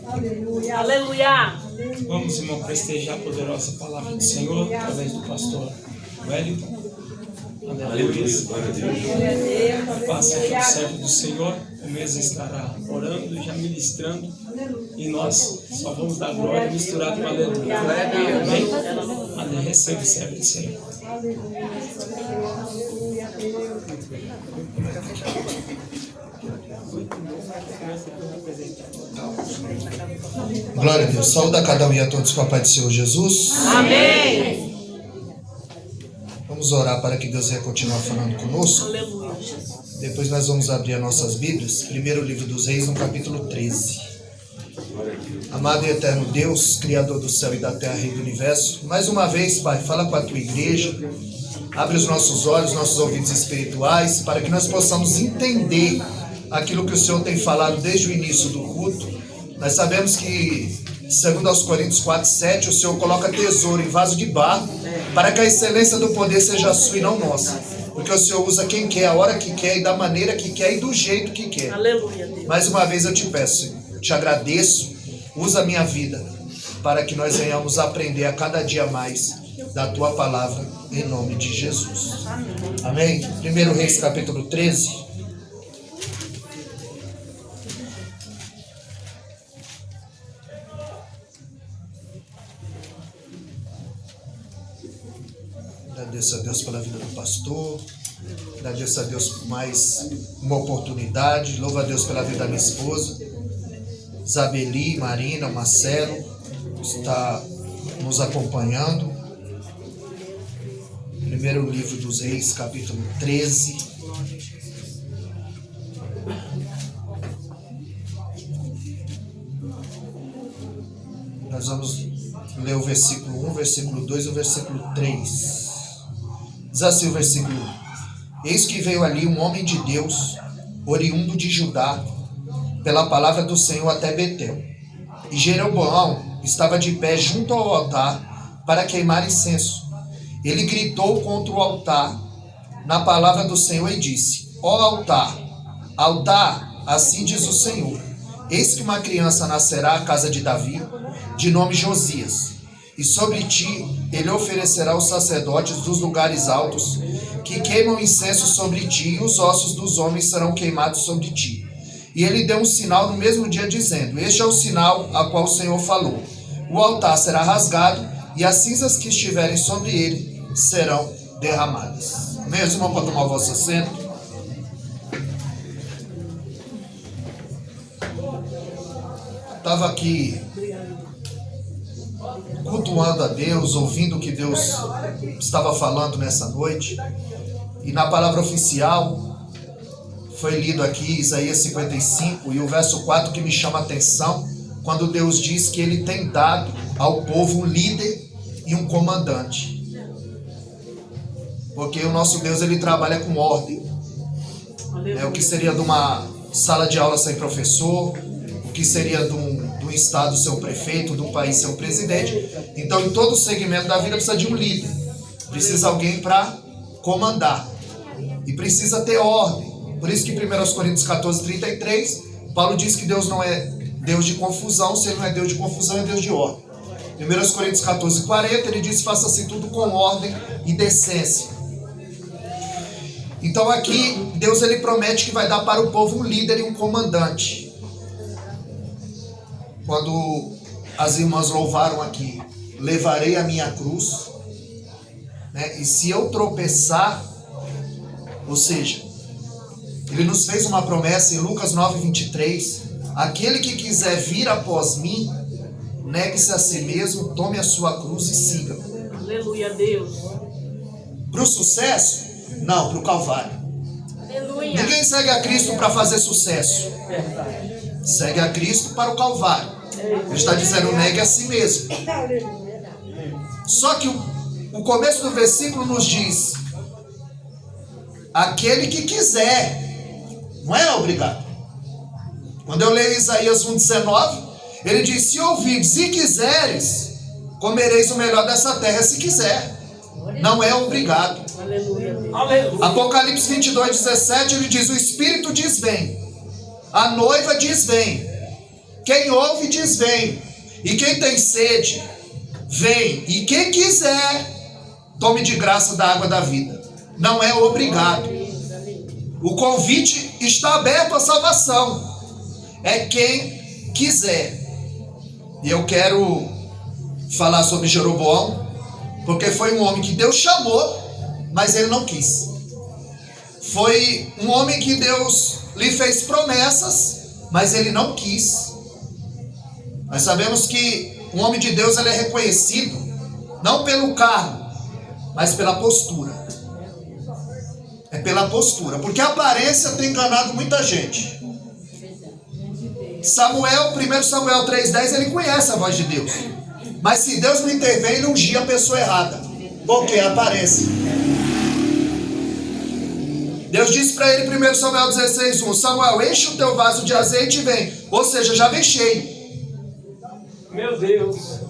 Aleluia. Aleluia. Vamos, irmão, prestigiar a poderosa palavra do Senhor através do pastor Wellington. Aleluia. Faça o servo do Senhor. O mês estará orando, já ministrando. E nós só vamos dar glória misturado com aleluia. Amém? Amém. Receba o servo do Senhor. Glória a Deus. Saúde a cada um e a todos com a paz do Senhor Jesus. Amém. Vamos orar para que Deus venha continuar falando conosco. Aleluia. Depois nós vamos abrir as nossas Bíblias. Primeiro livro dos Reis, no capítulo 13. Amado e eterno Deus, Criador do céu e da terra, Rei do universo, mais uma vez, Pai, fala com a Tua igreja. Abre os nossos olhos, nossos ouvidos espirituais, para que nós possamos entender aquilo que o Senhor tem falado desde o início do culto. Nós sabemos que, segundo aos Coríntios 4:7, o Senhor coloca tesouro em vaso de barro, para que a excelência do poder seja sua e não nossa. Porque o Senhor usa quem quer, a hora que quer, e da maneira que quer, e do jeito que quer. Aleluia, Deus. Mais uma vez eu te peço, Senhor, te agradeço, usa a minha vida, para que nós venhamos aprender a cada dia mais da Tua palavra, em nome de Jesus. Amém? 1 Reis, capítulo 13. Agradeço a Deus pela vida do pastor. Agradeço a Deus por mais uma oportunidade. Louvo a Deus pela vida da minha esposa, Isabeli, Marina, Marcelo, está nos acompanhando. Primeiro livro dos Reis, capítulo 13. Nós vamos ler o versículo 1, versículo 2 e o versículo 3. Diz assim o versículo 1. Eis que veio ali um homem de Deus, oriundo de Judá, pela palavra do Senhor até Betel. E Jeroboão estava de pé junto ao altar para queimar incenso. Ele gritou contra o altar na palavra do Senhor e disse: Ó altar, altar, assim diz o Senhor, eis que uma criança nascerá à casa de Davi, de nome Josias. E sobre ti ele oferecerá os sacerdotes dos lugares altos, que queimam incenso sobre ti, e os ossos dos homens serão queimados sobre ti. E ele deu um sinal no mesmo dia, dizendo: Este é o sinal a qual o Senhor falou. O altar será rasgado, e as cinzas que estiverem sobre ele serão derramadas. Meus irmãos, para tomar o vosso assento. Estava aqui cultuando a Deus, ouvindo o que Deus estava falando nessa noite. E na palavra oficial foi lido aqui Isaías 55 e o verso 4 que me chama a atenção, quando Deus diz que Ele tem dado ao povo um líder e um comandante. Porque o nosso Deus, Ele trabalha com ordem. O que seria de uma sala de aula sem professor, o que seria de um estado seu prefeito, de um país seu presidente. Então, em todo segmento da vida precisa de um líder. Precisa de alguém para comandar. E precisa ter ordem. Por isso que em 1 Coríntios 14:33, Paulo diz que Deus não é Deus de confusão. Se Ele não é Deus de confusão, é Deus de ordem. Em 1 Coríntios 14:40, ele diz: faça-se tudo com ordem e decência. Então aqui, Deus ele promete que vai dar para o povo um líder e um comandante. Quando as irmãs louvaram aqui, levarei a minha cruz, né? E se eu tropeçar, ou seja, Ele nos fez uma promessa em Lucas 9:23, aquele que quiser vir após mim, negue-se a si mesmo, tome a sua cruz e siga. Aleluia, Deus. Para o sucesso? Não, para o Calvário. Aleluia. Ninguém segue a Cristo para fazer sucesso. Segue a Cristo para o Calvário. Ele está dizendo: negue a si mesmo. Só que o começo do versículo nos diz: aquele que quiser, não é obrigado. Quando eu leio Isaías 1:19, ele diz: se ouvirdes e quiseres, comereis o melhor dessa terra. Se quiser, não é obrigado. Aleluia. Apocalipse 22:17, ele diz: o Espírito diz: vem. A noiva diz: vem. Quem ouve diz: vem. E quem tem sede, vem. E quem quiser, tome de graça da água da vida. Não é obrigado. O convite está aberto à salvação. É quem quiser. E eu quero falar sobre Jeroboão, porque foi um homem que Deus chamou, mas ele não quis. Foi um homem que Deus lhe fez promessas, mas ele não quis. Nós sabemos que um homem de Deus, ele é reconhecido não pelo cargo, mas pela postura. É pela postura, porque a aparência tem enganado muita gente. Samuel, 1 Samuel 3,10, ele conhece a voz de Deus. Mas se Deus não intervém, ele ungia a pessoa errada. Porque aparece. Deus disse para ele, 1 Samuel 16,1, Samuel, enche o teu vaso de azeite e vem. Ou seja, já vem cheio. Meu Deus.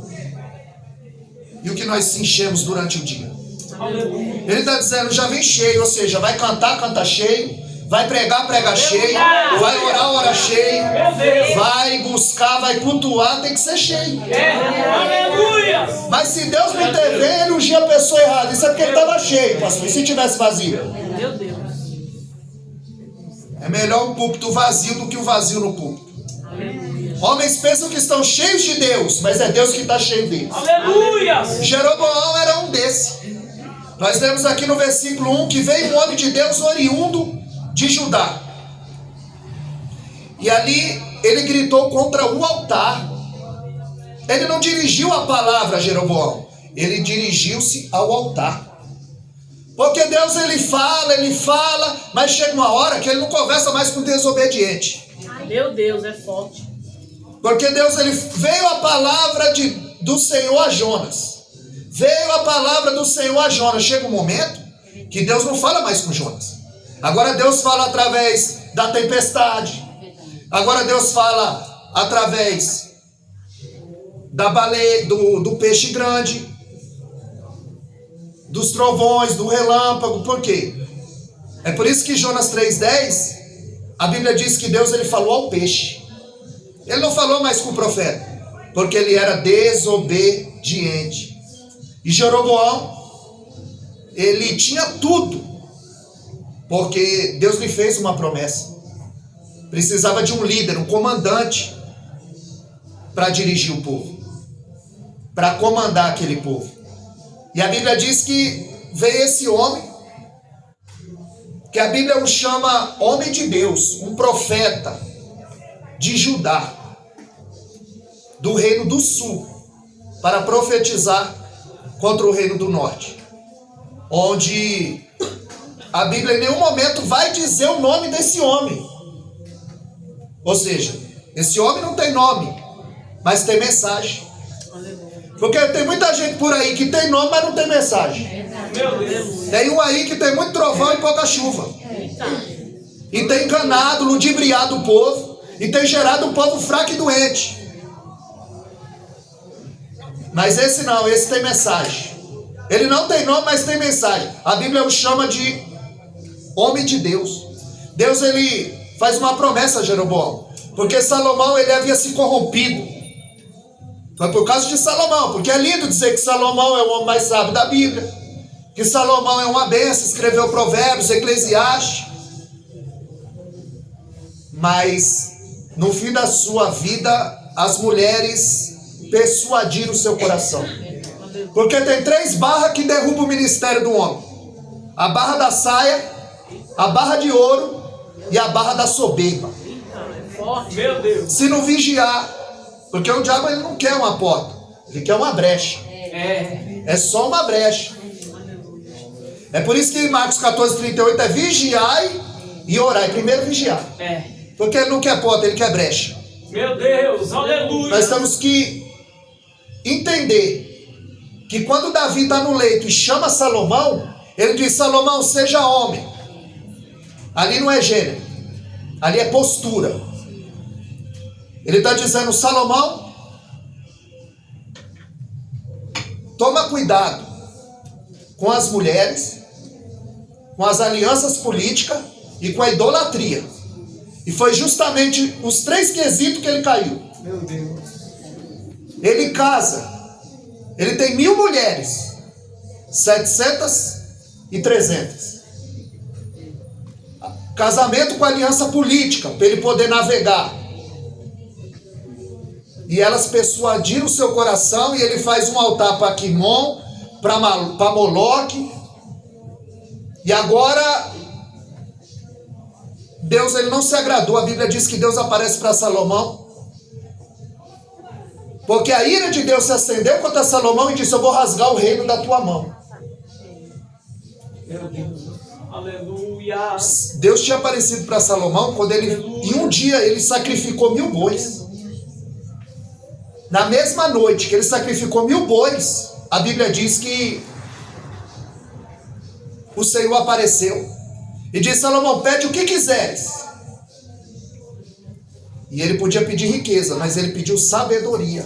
E o que nós enchemos durante o dia? Aleluia. Ele está dizendo, já vem cheio. Ou seja, vai cantar, canta cheio. Vai pregar, prega cheio. Vai orar, ora cheio. Vai buscar, vai cultuar, tem que ser cheio. Aleluia. Mas se Deus não intervém, ele ungia a pessoa errada. Isso é porque ele estava cheio, pastor. E se tivesse vazio? Meu Deus. É melhor um púlpito vazio do que um vazio no púlpito. Homens pensam que estão cheios de Deus, mas é Deus que está cheio deles. Aleluia. Jeroboão era um desse. Nós lemos aqui no versículo 1 que veio um homem de Deus oriundo de Judá. E ali ele gritou contra o altar. Ele não dirigiu a palavra a Jeroboão, ele dirigiu-se ao altar. Porque Deus ele fala, mas chega uma hora que ele não conversa mais com o desobediente. Meu Deus, é forte. Porque Deus ele veio a palavra do Senhor a Jonas. Veio a palavra do Senhor a Jonas. Chega um momento que Deus não fala mais com Jonas. Agora Deus fala através da tempestade. Agora Deus fala através da baleia, do peixe grande, dos trovões, do relâmpago. Por quê? É por isso que Jonas 3,10, a Bíblia diz que Deus ele falou ao peixe. Ele não falou mais com o profeta, porque ele era desobediente. E Jeroboão, ele tinha tudo, porque Deus lhe fez uma promessa. Precisava de um líder, um comandante, para dirigir o povo, para comandar aquele povo. E a Bíblia diz que veio esse homem, que a Bíblia o chama homem de Deus, um profeta de Judá, do reino do sul, para profetizar contra o reino do norte, onde a Bíblia em nenhum momento vai dizer o nome desse homem. Ou seja, esse homem não tem nome, mas tem mensagem. Porque tem muita gente por aí que tem nome, mas não tem mensagem. Meu Deus. Tem um aí que tem muito trovão e pouca chuva. E tem enganado, ludibriado o povo, e tem gerado um povo fraco e doente. Mas esse não, esse tem mensagem. Ele não tem nome, mas tem mensagem. A Bíblia o chama de homem de Deus. Deus ele faz uma promessa a Jeroboão, porque Salomão ele havia se corrompido. Foi por causa de Salomão, porque é lindo dizer que Salomão é o homem mais sábio da Bíblia, que Salomão é uma bênção, escreveu Provérbios, Eclesiastes. Mas no fim da sua vida, as mulheres persuadiram o seu coração. Porque tem 3 barras que derrubam o ministério do homem: a barra da saia, a barra de ouro e a barra da soberba. Meu Deus. Se não vigiar, porque o diabo ele não quer uma porta, ele quer uma brecha. É só uma brecha. É por isso que em Marcos 14:38 é vigiai e orai. Primeiro vigiar. Porque ele não quer porta, ele quer brecha. Meu Deus, aleluia. Nós temos que entender que quando Davi está no leito e chama Salomão, ele diz: Salomão, seja homem. Ali não é gênero, ali é postura. Ele está dizendo: Salomão, toma cuidado com as mulheres, com as alianças políticas e com a idolatria. E foi justamente os 3 quesitos que ele caiu. Meu Deus. Ele casa. Ele tem 1000 mulheres. 700 e 300. Casamento com aliança política, para ele poder navegar. E elas persuadiram o seu coração e ele faz um altar para Quimon, para Moloque. E agora, Deus ele não se agradou. A Bíblia diz que Deus aparece para Salomão. Porque a ira de Deus se acendeu contra Salomão e disse: eu vou rasgar o reino da tua mão. Meu Deus. Aleluia. Deus tinha aparecido para Salomão quando ele, em um dia, ele sacrificou 1000 bois. Na mesma noite que ele sacrificou 1000 bois, a Bíblia diz que o Senhor apareceu e disse: Salomão, pede o que quiseres. E ele podia pedir riqueza, mas ele pediu sabedoria.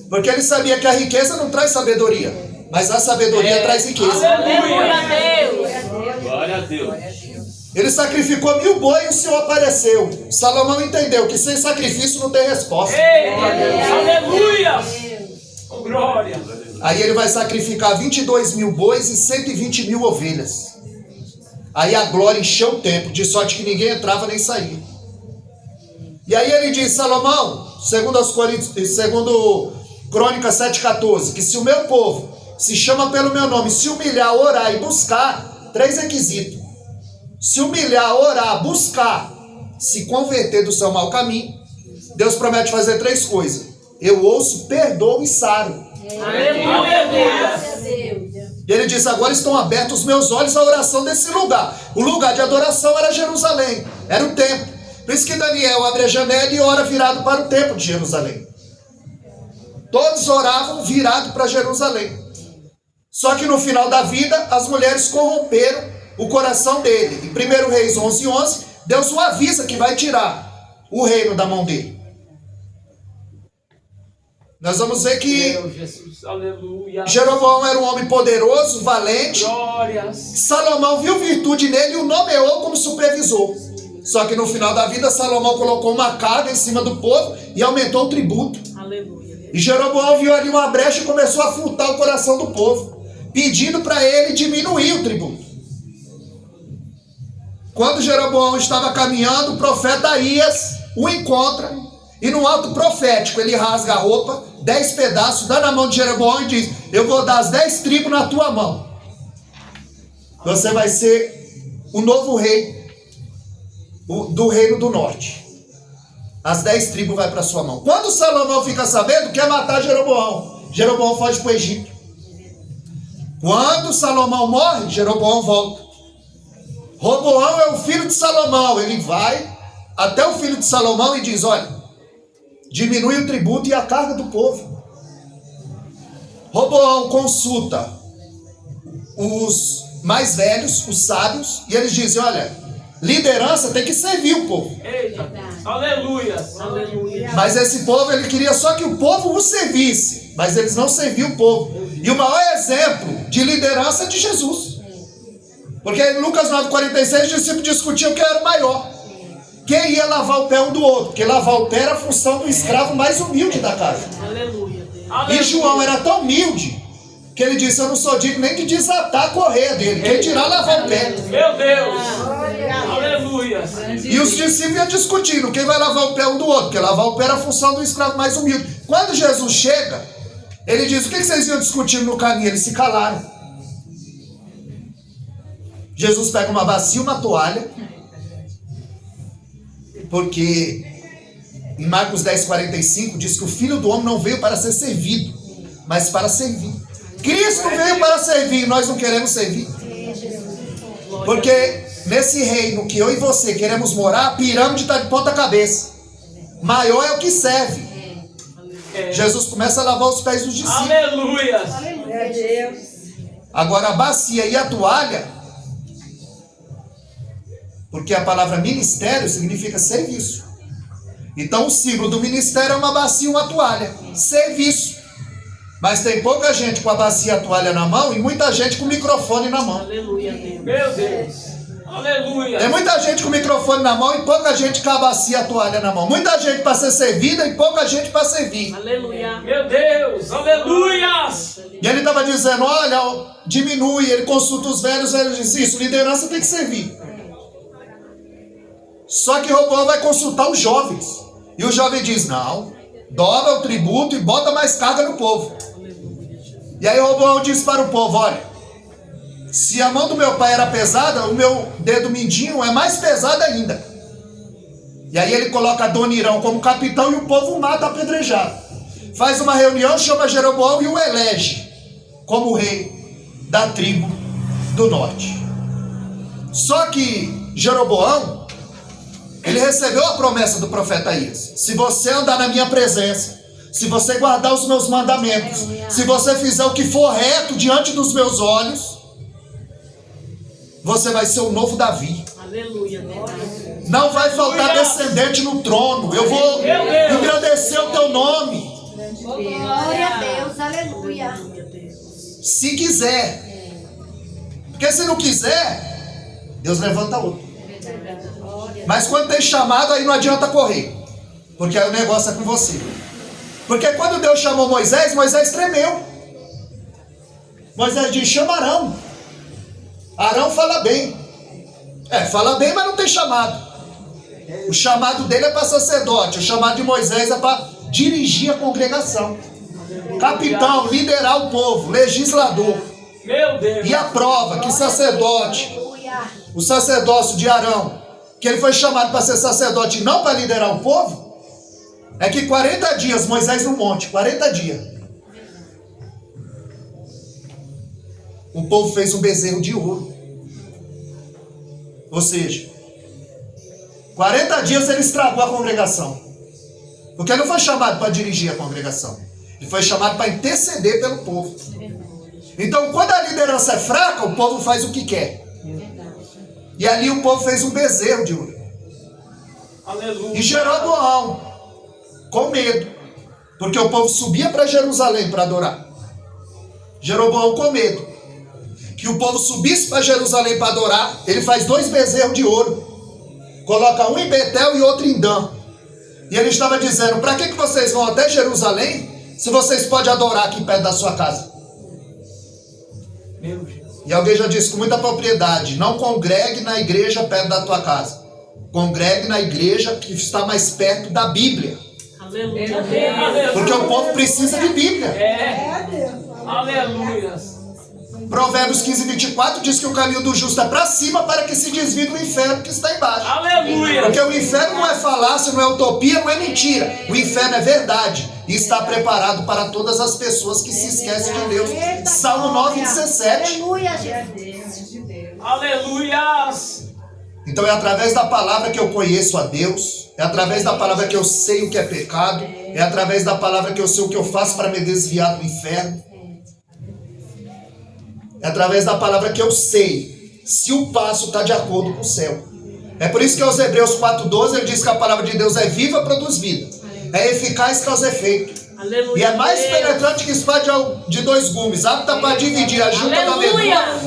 Porque ele sabia que a riqueza não traz sabedoria, mas a sabedoria traz riqueza. Aleluia a Deus. Glória a Deus. Ele sacrificou 1000 bois e o Senhor apareceu. Salomão entendeu que sem sacrifício não tem resposta. Aleluia. Oh, glória. Aí ele vai sacrificar 22.000 bois e 120.000 ovelhas. Aí a glória encheu o templo, de sorte que ninguém entrava nem saía. E aí ele diz: Salomão, segundo Crônicas 7,14, que se o meu povo se chama pelo meu nome, se humilhar, orar e buscar, 3 requisitos. Se humilhar, orar, buscar, se converter do seu mau caminho, Deus promete fazer 3 coisas: eu ouço, perdoo e saro. Aleluia, Deus. E ele diz: agora estão abertos os meus olhos à oração desse lugar. O lugar de adoração era Jerusalém, era o templo. Por isso que Daniel abre a janela e ora virado para o templo de Jerusalém. Todos oravam virado para Jerusalém. Só que no final da vida, as mulheres corromperam o coração dele. Em 1 Reis 11:11, Deus o avisa que vai tirar o reino da mão dele. Nós vamos ver que Jesus, aleluia. Jeroboão era um homem poderoso, valente. Glórias. Salomão viu virtude nele e o nomeou como supervisor. Só que no final da vida, Salomão colocou uma carga em cima do povo e aumentou o tributo. Aleluia. E Jeroboão viu ali uma brecha e começou a furtar o coração do povo, pedindo para ele diminuir o tributo. Quando Jeroboão estava caminhando, o profeta Aías o encontra e no ato profético ele rasga a roupa, 10 pedaços, dá na mão de Jeroboão e diz: eu vou dar as 10 tribos na tua mão. Você vai ser o novo rei do reino do norte. As 10 tribos vai para sua mão. Quando Salomão fica sabendo, quer matar Jeroboão. Jeroboão foge para o Egito. Quando Salomão morre, Jeroboão volta. Roboão é o filho de Salomão. Ele vai até o filho de Salomão e diz: olha, diminui o tributo e a carga do povo. Roboão consulta os mais velhos, os sábios, e eles dizem: olha, liderança tem que servir o povo. Eita. Aleluia. Aleluia. Mas esse povo, ele queria só que o povo o servisse, mas eles não serviam o povo. E o maior exemplo de liderança é de Jesus. Porque em Lucas 9,46 os discípulos discutiam quem era o maior, quem ia lavar o pé um do outro, porque lavar o pé era a função do escravo mais humilde da casa. Aleluia, Deus. E João era tão humilde que ele disse: eu não sou digno nem de desatar a correia dele, quem dirá lavar o pé. Meu Deus. Aleluia. E os discípulos iam discutindo quem vai lavar o pé um do outro, porque lavar o pé era a função do escravo mais humilde. Quando Jesus chega, ele diz: o que vocês iam discutindo no caminho? Eles se calaram. Jesus pega uma bacia e uma toalha, porque em Marcos 10,45 diz que o Filho do Homem não veio para ser servido, mas para servir. Cristo veio para servir, nós não queremos servir. Porque nesse reino que eu e você queremos morar, a pirâmide está de ponta cabeça. Maior é o que serve. Jesus começa a lavar os pés dos discípulos. Aleluia. Agora a bacia e a toalha, porque a palavra ministério significa serviço. Então o símbolo do ministério é uma bacia e uma toalha. Serviço. Mas tem pouca gente com a bacia e a toalha na mão e muita gente com o microfone na mão. Aleluia, Deus. Meu Deus. Aleluia. Tem muita gente com o microfone na mão e pouca gente com a bacia, a toalha na mão. Muita gente para ser servida e pouca gente para servir. Aleluia. Meu Deus. Aleluias. E ele estava dizendo, olha, diminui. Ele consulta os velhos dizem isso, liderança tem que servir. Só que Roboão vai consultar os jovens. E o jovem diz, não, dobra o tributo e bota mais carga no povo. E aí Roboão diz para o povo, olha, se a mão do meu pai era pesada, o meu dedo mindinho é mais pesado ainda. E aí ele coloca Adonirão como capitão e o povo mata apedrejado. Faz uma reunião, chama Jeroboão e o elege como rei da tribo do norte. Só que Jeroboão, ele recebeu a promessa do profeta Isaías. Se você andar na minha presença, se você guardar os meus mandamentos, se você fizer o que for reto diante dos meus olhos, você vai ser o novo Davi. Aleluia. Não vai faltar descendente no trono. Eu vou engrandecer o teu nome. Glória a Deus, aleluia. Se quiser. Porque se não quiser, Deus levanta outro. Mas quando tem chamado, aí não adianta correr. Porque aí o negócio é com você. Porque quando Deus chamou Moisés, Moisés tremeu. Moisés diz, chama Arão. Arão fala bem. Fala bem, mas não tem chamado. O chamado dele é para sacerdote. O chamado de Moisés é para dirigir a congregação. Capitão, liderar o povo, legislador. Meu Deus. E a prova que sacerdote, o sacerdócio de Arão, que ele foi chamado para ser sacerdote e não para liderar o povo, é que 40 dias, Moisés no monte, 40 dias. O povo fez um bezerro de ouro. Ou seja, 40 dias ele estragou a congregação. Porque ele não foi chamado para dirigir a congregação. Ele foi chamado para interceder pelo povo. Então, quando a liderança é fraca, o povo faz o que quer. E ali o povo fez um bezerro de ouro. Aleluia. E Jeroboão, com medo, porque o povo subia para Jerusalém para adorar. Jeroboão com medo que o povo subisse para Jerusalém para adorar, ele faz 2 bezerros de ouro, coloca um em Betel e outro em Dan. E ele estava dizendo, para que vocês vão até Jerusalém, se vocês podem adorar aqui perto da sua casa? Meu Deus. E alguém já disse com muita propriedade, não congregue na igreja perto da tua casa, congregue na igreja que está mais perto da Bíblia. Aleluia. Porque o povo precisa de Bíblia. Aleluia. Provérbios 15, 24 diz que o caminho do justo é para cima para que se desvie do inferno que está embaixo. Aleluia. Porque o inferno não é falácia, não é utopia, não é mentira. O inferno é verdade e está preparado para todas as pessoas que se esquecem de Deus. Salmo 9, 17. Aleluia, Jesus. Aleluias. Então é através da palavra que eu conheço a Deus, é através da palavra que eu sei o que é pecado, é através da palavra que eu sei o que eu faço para me desviar do inferno. É através da palavra que eu sei se o passo está de acordo com o céu. É por isso que aos Hebreus 4,12 ele diz que a palavra de Deus é viva, produz vida. É eficaz, causa efeito. Aleluia. E é mais penetrante que espada de 2 gumes, apta para dividir a junta da medula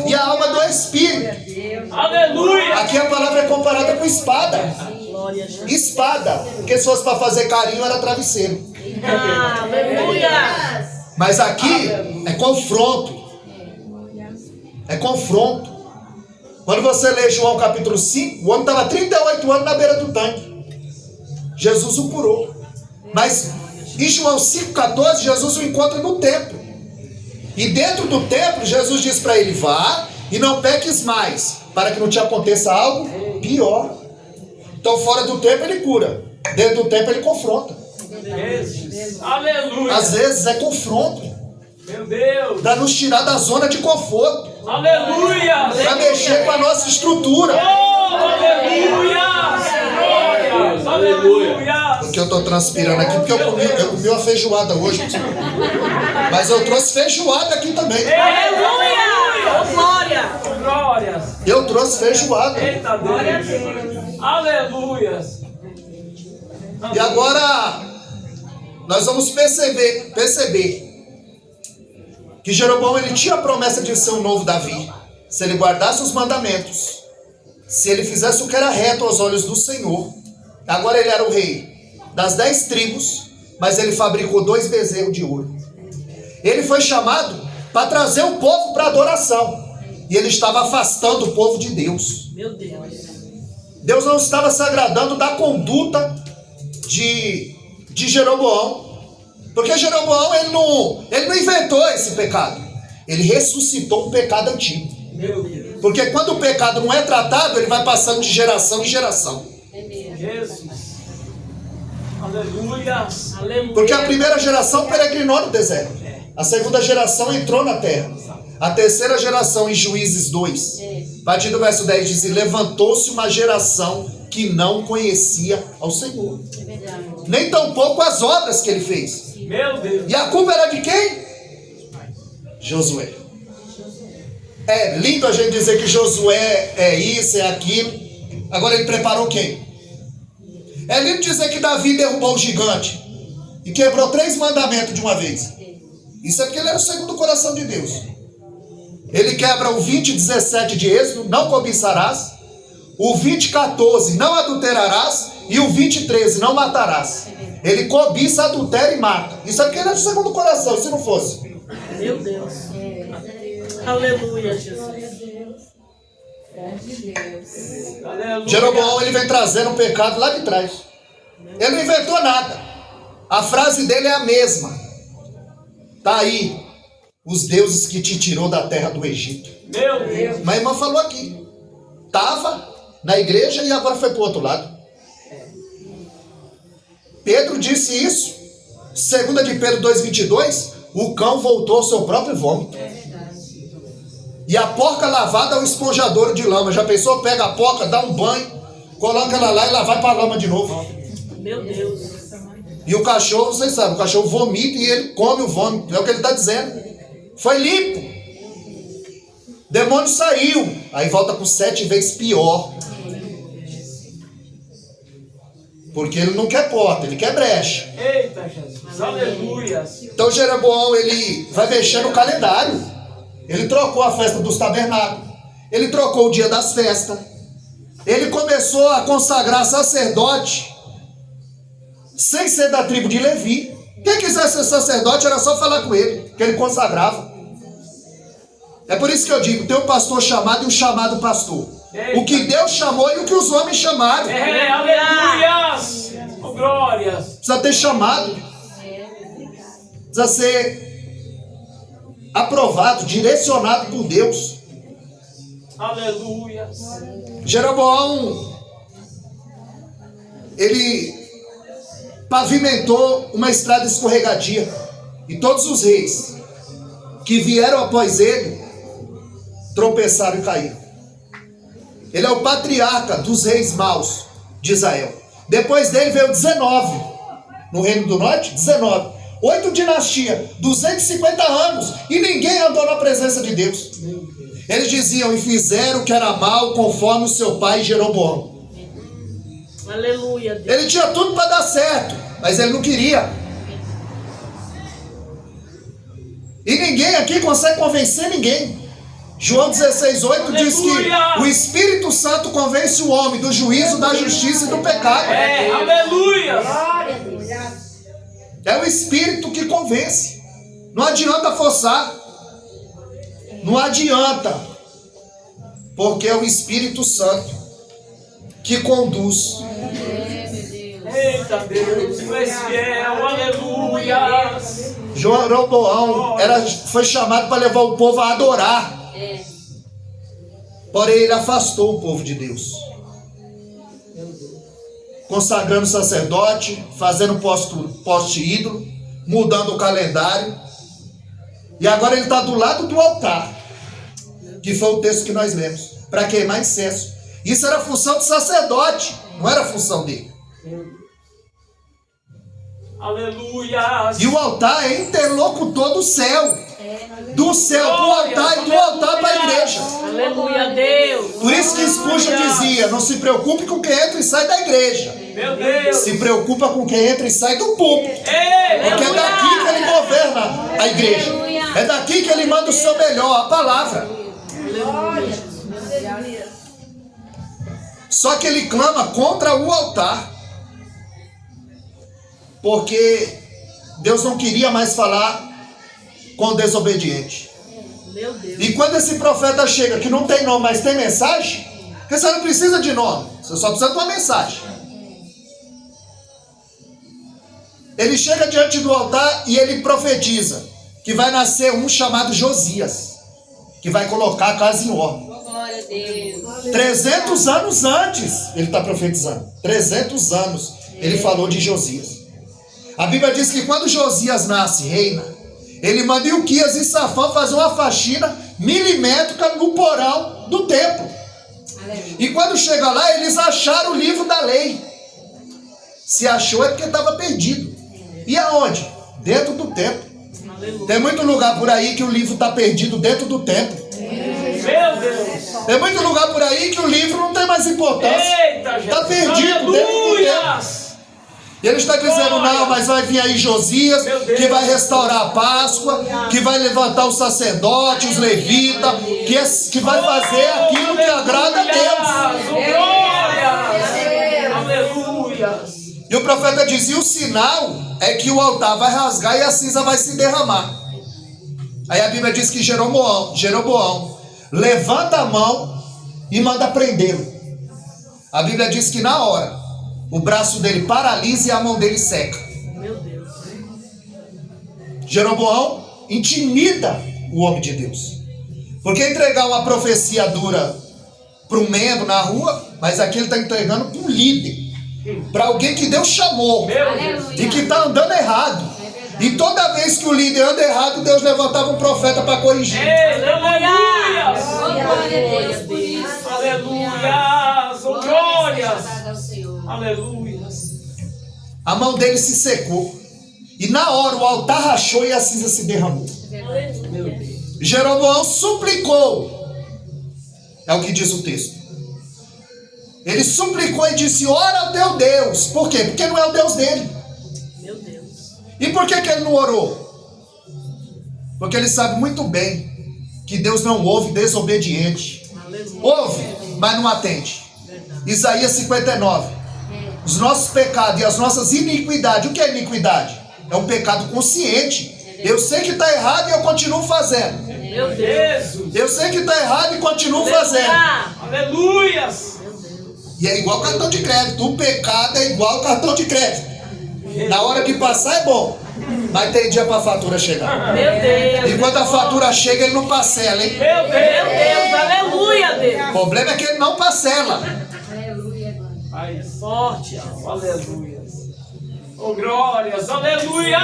e a alma do espírito. Aleluia. Aqui a palavra é comparada com espada. Glória a Jesus. Espada, porque se fosse para fazer carinho era travesseiro. Aleluia. Mas aqui é confronto. É confronto. Quando você lê João capítulo 5, o homem estava 38 anos na beira do tanque. Jesus o curou. Mas em João 5,14, Jesus o encontra no templo. E dentro do templo, Jesus diz para ele, vá e não peques mais, para que não te aconteça algo pior. Então fora do templo ele cura, dentro do templo ele confronta. Aleluia. Às vezes é confronto, Meu Deus. para nos tirar da zona de conforto, Aleluia. para mexer com a nossa estrutura. Oh, aleluia. Glórias. Aleluia. Porque eu estou transpirando aqui, porque eu comi uma feijoada hoje. Mas eu trouxe feijoada aqui também. Aleluia. Glória. Glórias. Eu trouxe feijoada. Eita Deus. Aleluia. E agora nós vamos perceber que Jeroboão ele tinha a promessa de ser um novo Davi, se ele guardasse os mandamentos, se ele fizesse o que era reto aos olhos do Senhor. Agora ele era o rei das 10 tribos, mas ele fabricou 2 bezerros de ouro. Ele foi chamado para trazer o povo para adoração. E ele estava afastando o povo de Deus. Meu Deus. Deus não estava se agradando da conduta de Jeroboão. Porque Jeroboão, ele não inventou esse pecado. Ele ressuscitou um pecado antigo. Meu Deus. Porque quando o pecado não é tratado, ele vai passando de geração em geração. Jesus. Aleluia. Aleluia. Porque a primeira geração peregrinou no deserto. A segunda geração entrou na terra. A terceira geração, em Juízes 2, a partir do verso 10, diz: levantou-se uma geração que não conhecia ao Senhor. Nem tampouco as obras que ele fez. Meu Deus. E a culpa era de quem? Josué. É lindo a gente dizer que Josué é isso, é aquilo. Agora ele preparou quem? É lindo dizer que Davi derrubou o gigante e quebrou 3 mandamentos de uma vez. Isso é porque ele era o segundo coração de Deus. Ele quebra o 20:17 de Êxodo, não cobiçarás. O 20:14, não adulterarás. E o 20:13, não matarás. Ele cobiça, adultera e mata. Isso é porque ele era o segundo coração, e se não fosse? Meu Deus. Aleluia, Jesus. Aleluia. Jeroboão, ele vem trazendo um pecado lá de trás. Ele não inventou nada. A frase dele é a mesma. Tá aí os deuses que te tirou da terra do Egito. Meu Deus. Mas a irmã falou aqui. Estava na igreja e agora foi para o outro lado. Pedro disse isso. 2 de Pedro 2:22. O cão voltou ao seu próprio vômito. E a porca lavada é um esponjadouro de lama. Já pensou? Pega a porca, dá um banho, coloca ela lá e lá vai para a lama de novo. Meu Deus. E o cachorro, vocês sabem, o cachorro vomita e ele come o vômito. É o que ele está dizendo. Foi limpo. Demônio saiu. Aí volta com 7 vezes pior. Porque ele não quer porta, ele quer brecha. Eita, Jesus. Aleluia. Então Jeroboão, ele vai mexer no calendário. Ele trocou a festa dos tabernáculos. Ele trocou o dia das festas. Ele começou a consagrar sacerdote sem ser da tribo de Levi. Quem quisesse ser sacerdote era só falar com ele, que ele consagrava. É por isso que eu digo, tem um pastor chamado e um chamado pastor. O que Deus chamou e o que os homens chamaram. Aleluia. Oh, glórias. Precisa ter chamado. Precisa ser aprovado, direcionado por Deus. Aleluia. Jeroboão, ele pavimentou uma estrada escorregadia. E todos os reis que vieram após ele tropeçaram e caíram. Ele é o patriarca dos reis maus de Israel. Depois dele veio 19. No Reino do Norte, 19. 8 dinastias, 250 anos. E ninguém andou na presença de Deus. Eles diziam: e fizeram o que era mal conforme o seu pai Jeroboão. Aleluia. Deus. Ele tinha tudo para dar certo, mas ele não queria. E ninguém aqui consegue convencer ninguém. João 16:8 diz que o Espírito Santo convence o homem do juízo, da justiça e do pecado. Aleluia. É o Espírito que convence. Não adianta forçar. Não adianta. Porque é o Espírito Santo que conduz. Eita Deus, tu és fiel, aleluia. Jeroboão foi chamado para levar o povo a adorar. Porém ele afastou o povo de Deus, consagrando sacerdote, fazendo poste ídolo, mudando o calendário. E agora ele está do lado do altar, que foi o texto que nós lemos, para queimar incenso. Isso era função do sacerdote, não era função dele. Aleluia. E o altar é interlocutor do céu. Do céu para o altar e do altar para a igreja. Aleluia, Deus. Por isso que Spurgeon dizia: não se preocupe com quem entra e sai da igreja. Meu Deus. Se preocupa com quem entra e sai do púlpito. Porque é daqui que ele governa a igreja. É daqui que ele manda o seu melhor, a palavra. Só que ele clama contra o altar. Porque Deus não queria mais falar com o desobediente. Meu Deus. E quando esse profeta chega, que não tem nome, mas tem mensagem, porque você não precisa de nome, você só precisa de uma mensagem. Ele chega diante do altar e ele profetiza que vai nascer um chamado Josias, que vai colocar a casa em ordem. Glória a Deus. 300 anos antes, ele está profetizando. 300 anos, ele falou de Josias. A Bíblia diz que quando Josias nasce, reina, ele manda Ilquias e Safã fazer uma faxina milimétrica no porão do templo. E quando chega lá, eles acharam o livro da lei. Se achou é porque estava perdido. E aonde? Dentro do templo. Tem muito lugar por aí que o livro está perdido dentro do templo. Meu Deus. Tem muito lugar por aí que o livro não tem mais importância. Eita, Jesus. Está perdido dentro do templo. Aleluia. E ele está dizendo, não, mas vai vir aí Josias, que vai restaurar a Páscoa, que vai levantar os sacerdotes, os levitas, que vai fazer aquilo que agrada a Deus. Glória. Aleluia. E o profeta dizia, o sinal é que o altar vai rasgar e a cinza vai se derramar. Aí a Bíblia diz que Jeroboão levanta a mão e manda prendê-lo. A Bíblia diz que na hora, o braço dele paralisa e a mão dele seca. Meu Deus. Jeroboão intimida o homem de Deus. Porque entregar uma profecia dura para um membro na rua, mas aqui ele está entregando para um líder. Para alguém que Deus chamou e que está andando errado. E toda vez que o líder anda errado, Deus levantava um profeta para corrigir. Aleluia. Glória a Deus. Aleluia. Glórias. Aleluia. A mão dele se secou. E na hora o altar rachou e a cinza se derramou. Meu Deus. Jeroboão suplicou. É o que diz o texto. Ele suplicou e disse, ora ao teu Deus. Por quê? Porque não é o Deus dele. Meu Deus. E por que ele não orou? Porque ele sabe muito bem que Deus não ouve desobediente. Aleluia. Ouve, mas não atende. Isaías 59. Os nossos pecados e as nossas iniquidades. O que é iniquidade? É um pecado consciente. Eu sei que está errado e eu continuo fazendo. Meu Deus. Eu sei que está errado e continuo fazendo. Aleluia. E é igual cartão de crédito. O pecado é igual cartão de crédito. Na hora de passar é bom, mas tem dia para a fatura chegar. Meu Deus. E quando a fatura chega, ele não parcela, hein? Meu Deus. Aleluia, Deus. O problema é que ele não parcela. Ai, forte. Aleluia. Oh, glórias. Aleluia.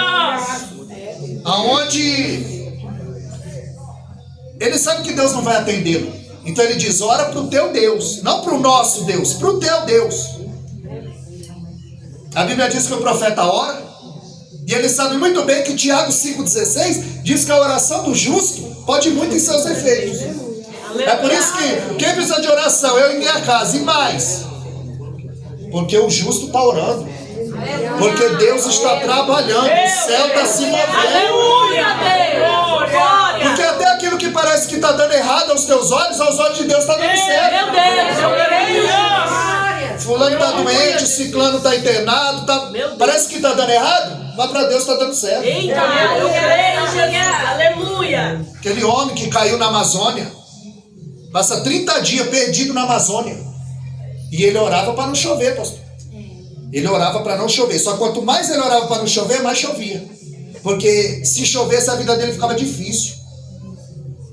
Aonde ele sabe que Deus não vai atendê-lo. Então ele diz, ora para o teu Deus. Não para o nosso Deus, para o teu Deus. A Bíblia diz que o profeta ora. E ele sabe muito bem que Tiago 5,16 diz que a oração do justo pode muito em seus efeitos. É por isso que quem precisa de oração? Eu em minha casa. E mais, porque o justo está orando. Porque Deus está trabalhando. O céu está se movendo. Aleluia, Deus. Glória. Porque até aquilo que parece que está dando errado aos teus olhos, aos olhos de Deus está dando certo. Meu Deus, eu creio. Fulano está doente, o ciclano está internado, parece que está dando errado, mas para Deus está dando certo. Eita, eu creio, Jesus. Aleluia. Aquele homem que caiu na Amazônia, passa 30 dias perdido na Amazônia, e ele orava para não chover, pastor. Ele orava para não chover, só quanto mais ele orava para não chover, mais chovia. Porque se chovesse, a vida dele ficava difícil.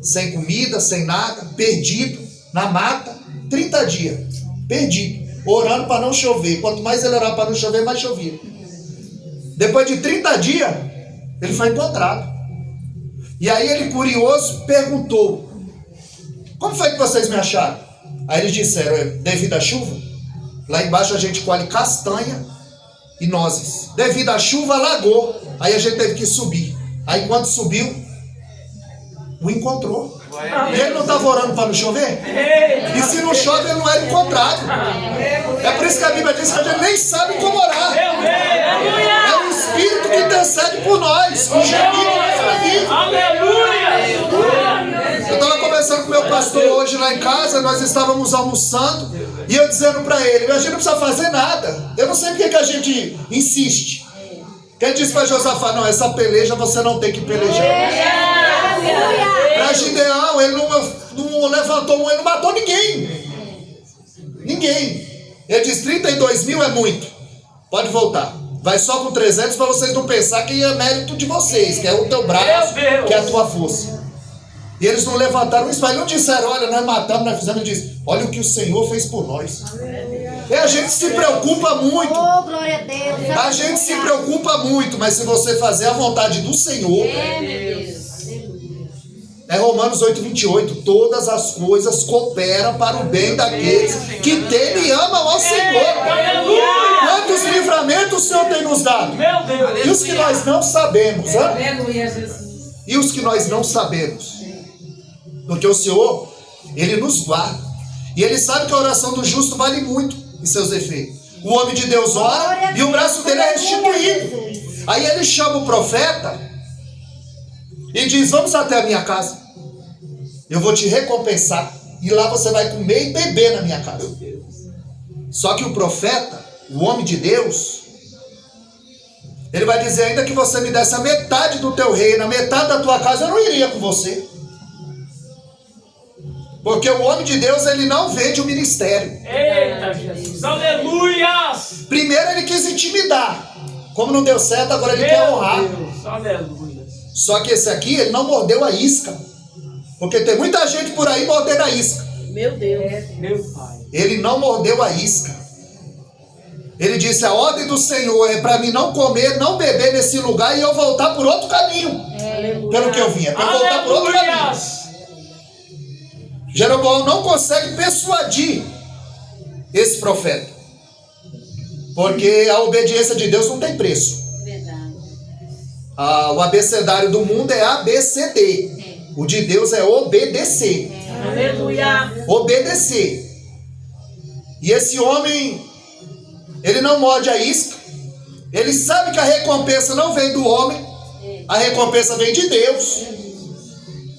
Sem comida, sem nada, perdido, na mata, 30 dias, perdido. Orando para não chover. Quanto mais ele orava para não chover, mais chovia. Depois de 30 dias, ele foi encontrado. E aí ele, curioso, perguntou, como foi que vocês me acharam? Aí eles disseram, devido à chuva, lá embaixo a gente colhe castanha e nozes. Devido à chuva, alagou. Aí a gente teve que subir. Aí quando subiu, o encontrou. E ele não estava orando para não chover? E se não chove, ele não era encontrado. É por isso que a Bíblia diz que a gente nem sabe como orar. É o Espírito que intercede por nós. O gemido mais ouvido. Aleluia. Eu estava conversando com meu pastor hoje lá em casa. Nós estávamos almoçando. E eu dizendo para ele, a gente não precisa fazer nada. Eu não sei porque que a gente insiste. Que ele disse para Josafá, não, essa peleja você não tem que pelejar. Para Gideão, ele não levantou, ele não matou ninguém. Ninguém. Ele disse, 32 mil é muito. Pode voltar. Vai só com 300 para vocês não pensar que é mérito de vocês, que é o teu braço, que é a tua força. E eles não levantaram isso, mas não disseram, olha, nós matamos, nós fizemos, ele disse, olha o que o Senhor fez por nós. E a gente se preocupa muito. Oh, glória a Deus. A gente se preocupa muito, mas se você fazer a vontade do Senhor, Meu Deus. é Romanos 8:28, todas as coisas cooperam para o bem daqueles que temem e amam ao Senhor. Aleluia! Quantos livramentos o Senhor tem nos dado? Meu Deus! E os que nós não sabemos, hã? Aleluia, Jesus. E os que nós não sabemos. Porque o Senhor, Ele nos guarda. E Ele sabe que a oração do justo vale muito em seus efeitos. O homem de Deus ora e o braço dele é restituído. Aí ele chama o profeta e diz, vamos até a minha casa. Eu vou te recompensar. E lá você vai comer e beber na minha casa. Só que o profeta, o homem de Deus, ele vai dizer, ainda que você me desse a metade do teu reino, a metade da tua casa, eu não iria com você. Porque o homem de Deus, ele não vende o ministério. Eita, Jesus! Aleluias! Primeiro ele quis intimidar. Como não deu certo, agora ele quer honrar. Meu Deus! Aleluia! Só que esse aqui, ele não mordeu a isca. Porque tem muita gente por aí mordendo a isca. Meu Deus. Meu Pai! Ele não mordeu a isca. Ele disse, a ordem do Senhor é para mim não comer, não beber nesse lugar e eu voltar por outro caminho. Pelo que eu vim, é para voltar por outro caminho. Aleluias! Jeroboão não consegue persuadir esse profeta. Porque a obediência de Deus não tem preço. Verdade. O abecedário do mundo é ABCD. O de Deus é obedecer. Aleluia. Obedecer. E esse homem, ele não morde a isca. Ele sabe que a recompensa não vem do homem. A recompensa vem de Deus.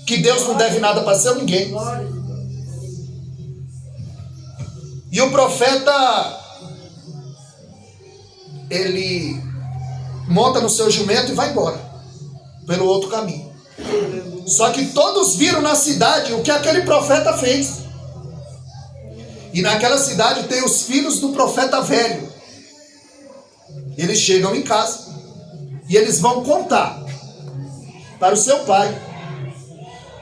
Que Deus não deve nada para ser ninguém. E o profeta, ele monta no seu jumento e vai embora pelo outro caminho. Só que todos viram na cidade o que aquele profeta fez. E naquela cidade tem os filhos do profeta velho. Eles chegam em casa e eles vão contar para o seu pai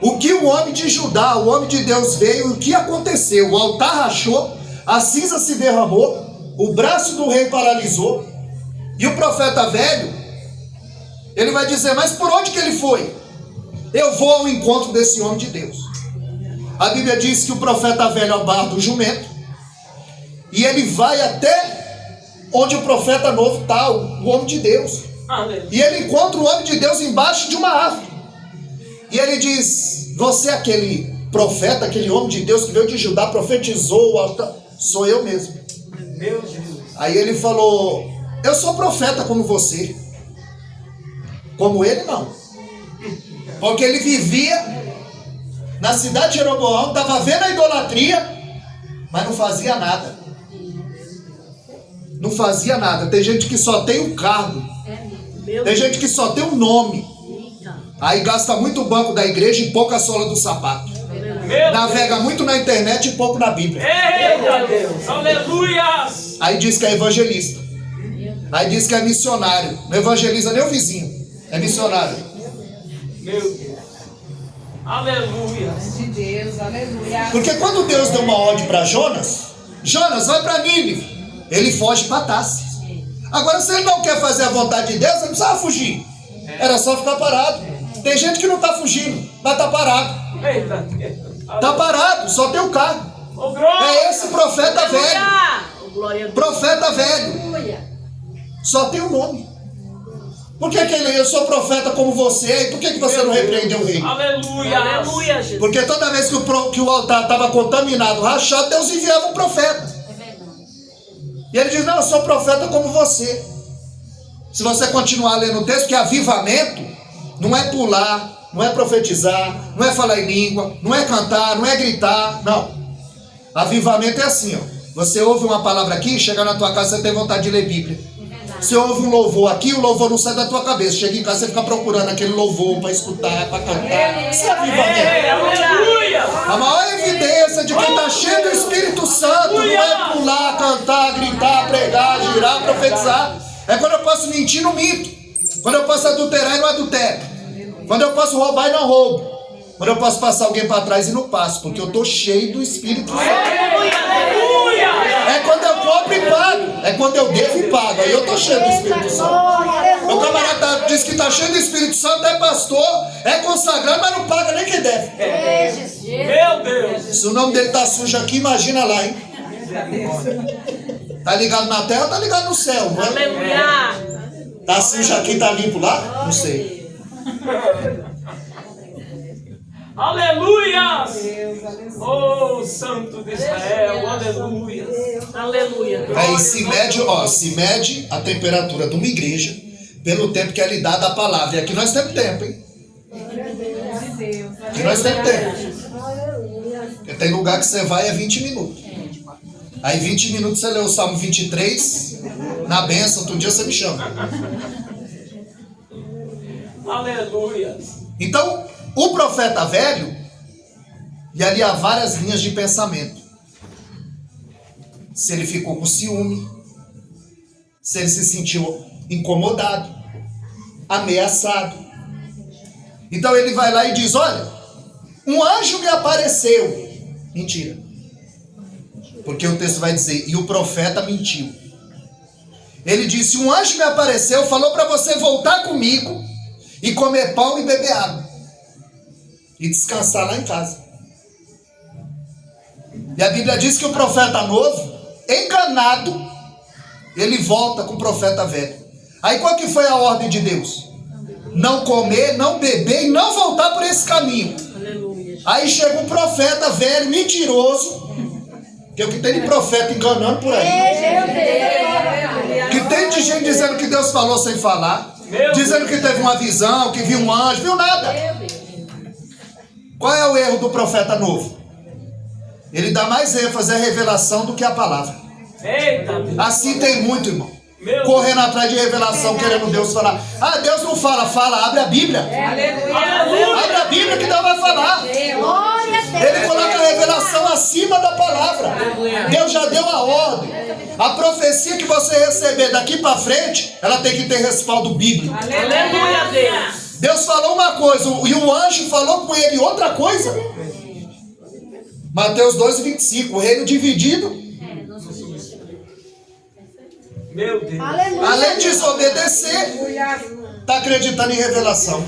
o que o homem de Judá, o homem de Deus veio, o que aconteceu. O altar rachou, a cinza se derramou, o braço do rei paralisou. E o profeta velho, ele vai dizer, mas por onde que ele foi? Eu vou ao encontro desse homem de Deus. A Bíblia diz que o profeta velho abarra do jumento e ele vai até onde o profeta novo está, o homem de Deus. Aleluia! E ele encontra o homem de Deus embaixo de uma árvore. E ele diz, você é aquele profeta, aquele homem de Deus que veio de Judá, profetizou o altar? Sou eu mesmo. Meu Deus! Aí ele falou, eu sou profeta como você. Como ele não. Porque ele vivia na cidade de Jeroboão, estava vendo a idolatria, mas não fazia nada. Não fazia nada. Tem gente que só tem um cargo. Tem gente que só tem um nome. Aí gasta muito o banco da igreja e pouco a sola do sapato. Navega muito na internet e pouco na Bíblia. Eita Deus! Aleluias! Aí diz que é evangelista. Aí diz que é missionário. Não evangeliza nem o vizinho. É missionário. Meu Deus! Aleluia! De Deus, aleluia. Porque quando Deus deu uma ordem para Jonas, Jonas, vai para Nínive. Ele foge para Tarsis. Agora, se ele não quer fazer a vontade de Deus, ele não precisava fugir. Era só ficar parado. Tem gente que não está fugindo, mas está parado. Eita Deus! Está parado, só tem o cargo. Oh, glória! É esse profeta velho. Oh, glória a Deus. Profeta velho. Só tem o nome. Por que eu sou profeta como você? E por que você não repreendeu o rei? Aleluia! Aleluia, Jesus. Porque toda vez que o altar estava contaminado, rachado, Deus enviava um profeta. E ele diz, não, eu sou profeta como você. Se você continuar lendo o texto, que avivamento não é pular, não é profetizar, não é falar em língua, não é cantar, não é gritar, não. Avivamento é assim, ó. Você ouve uma palavra aqui, chega na tua casa, você tem vontade de ler Bíblia. Você ouve um louvor aqui, o louvor não sai da tua cabeça. Chega em casa, você fica procurando aquele louvor para escutar, para cantar. Isso é avivamento. Aleluia. A maior evidência de quem está cheio do Espírito Santo não é pular, cantar, gritar, pregar, girar, profetizar. É quando eu posso mentir, não minto. Quando eu posso adulterar e não adultero. Quando eu posso roubar e não roubo. Quando eu posso passar alguém para trás e não passo, porque eu estou cheio do Espírito Santo. Aleluia. É quando eu compro e pago. É quando eu devo e pago. Aí eu estou cheio do Espírito Santo. Meu camarada diz que está cheio do Espírito Santo, é pastor, é consagrado, mas não paga nem quem deve. Meu Deus. Se o nome dele está sujo aqui, imagina lá, hein? Tá ligado na terra ou tá ligado no céu, não é? Aleluia. Tá sujo aqui, tá limpo lá? Não sei. Aleluia. Oh, Santo de Israel. Aleluia. Aleluia. Aí se mede a temperatura de uma igreja pelo tempo que é lhe dada a palavra. E aqui nós temos tempo, hein? Aqui nós temos tempo. Porque tem lugar que você vai é 20 minutos. Aí 20 minutos você lê o Salmo 23, na bênção, outro dia você me chama. Aleluia. Então, o profeta velho, e ali há várias linhas de pensamento. Se ele ficou com ciúme, se ele se sentiu incomodado, ameaçado. Então ele vai lá e diz, olha, um anjo me apareceu. Mentira. Porque o texto vai dizer, e o profeta mentiu. Ele disse, um anjo me apareceu, falou para você voltar comigo e comer pão e beber água. E descansar lá em casa. E a Bíblia diz que o profeta novo, enganado, ele volta com o profeta velho. Aí qual que foi a ordem de Deus? Não comer, não beber e não voltar por esse caminho. Aleluia. Aí chega um profeta velho, mentiroso, que é o que tem de profeta enganando por aí. Que tem de gente dizendo que Deus falou sem falar, dizendo que teve uma visão, que viu um anjo, viu nada. Qual é o erro do profeta novo? Ele dá mais ênfase à revelação do que à palavra. Eita. Assim tem muito, irmão. Correndo atrás de revelação, querendo Deus falar. Ah, Deus não fala, abre a Bíblia. Abre a Bíblia que Deus vai falar. Ele coloca a revelação acima da palavra. Deus já deu a ordem. A profecia que você receber daqui para frente, ela tem que ter respaldo bíblico. Aleluia, Deus. Deus falou uma coisa e o anjo falou com ele outra coisa. Mateus 2:25, o reino dividido. Meu Deus. Além de desobedecer, está acreditando em revelação.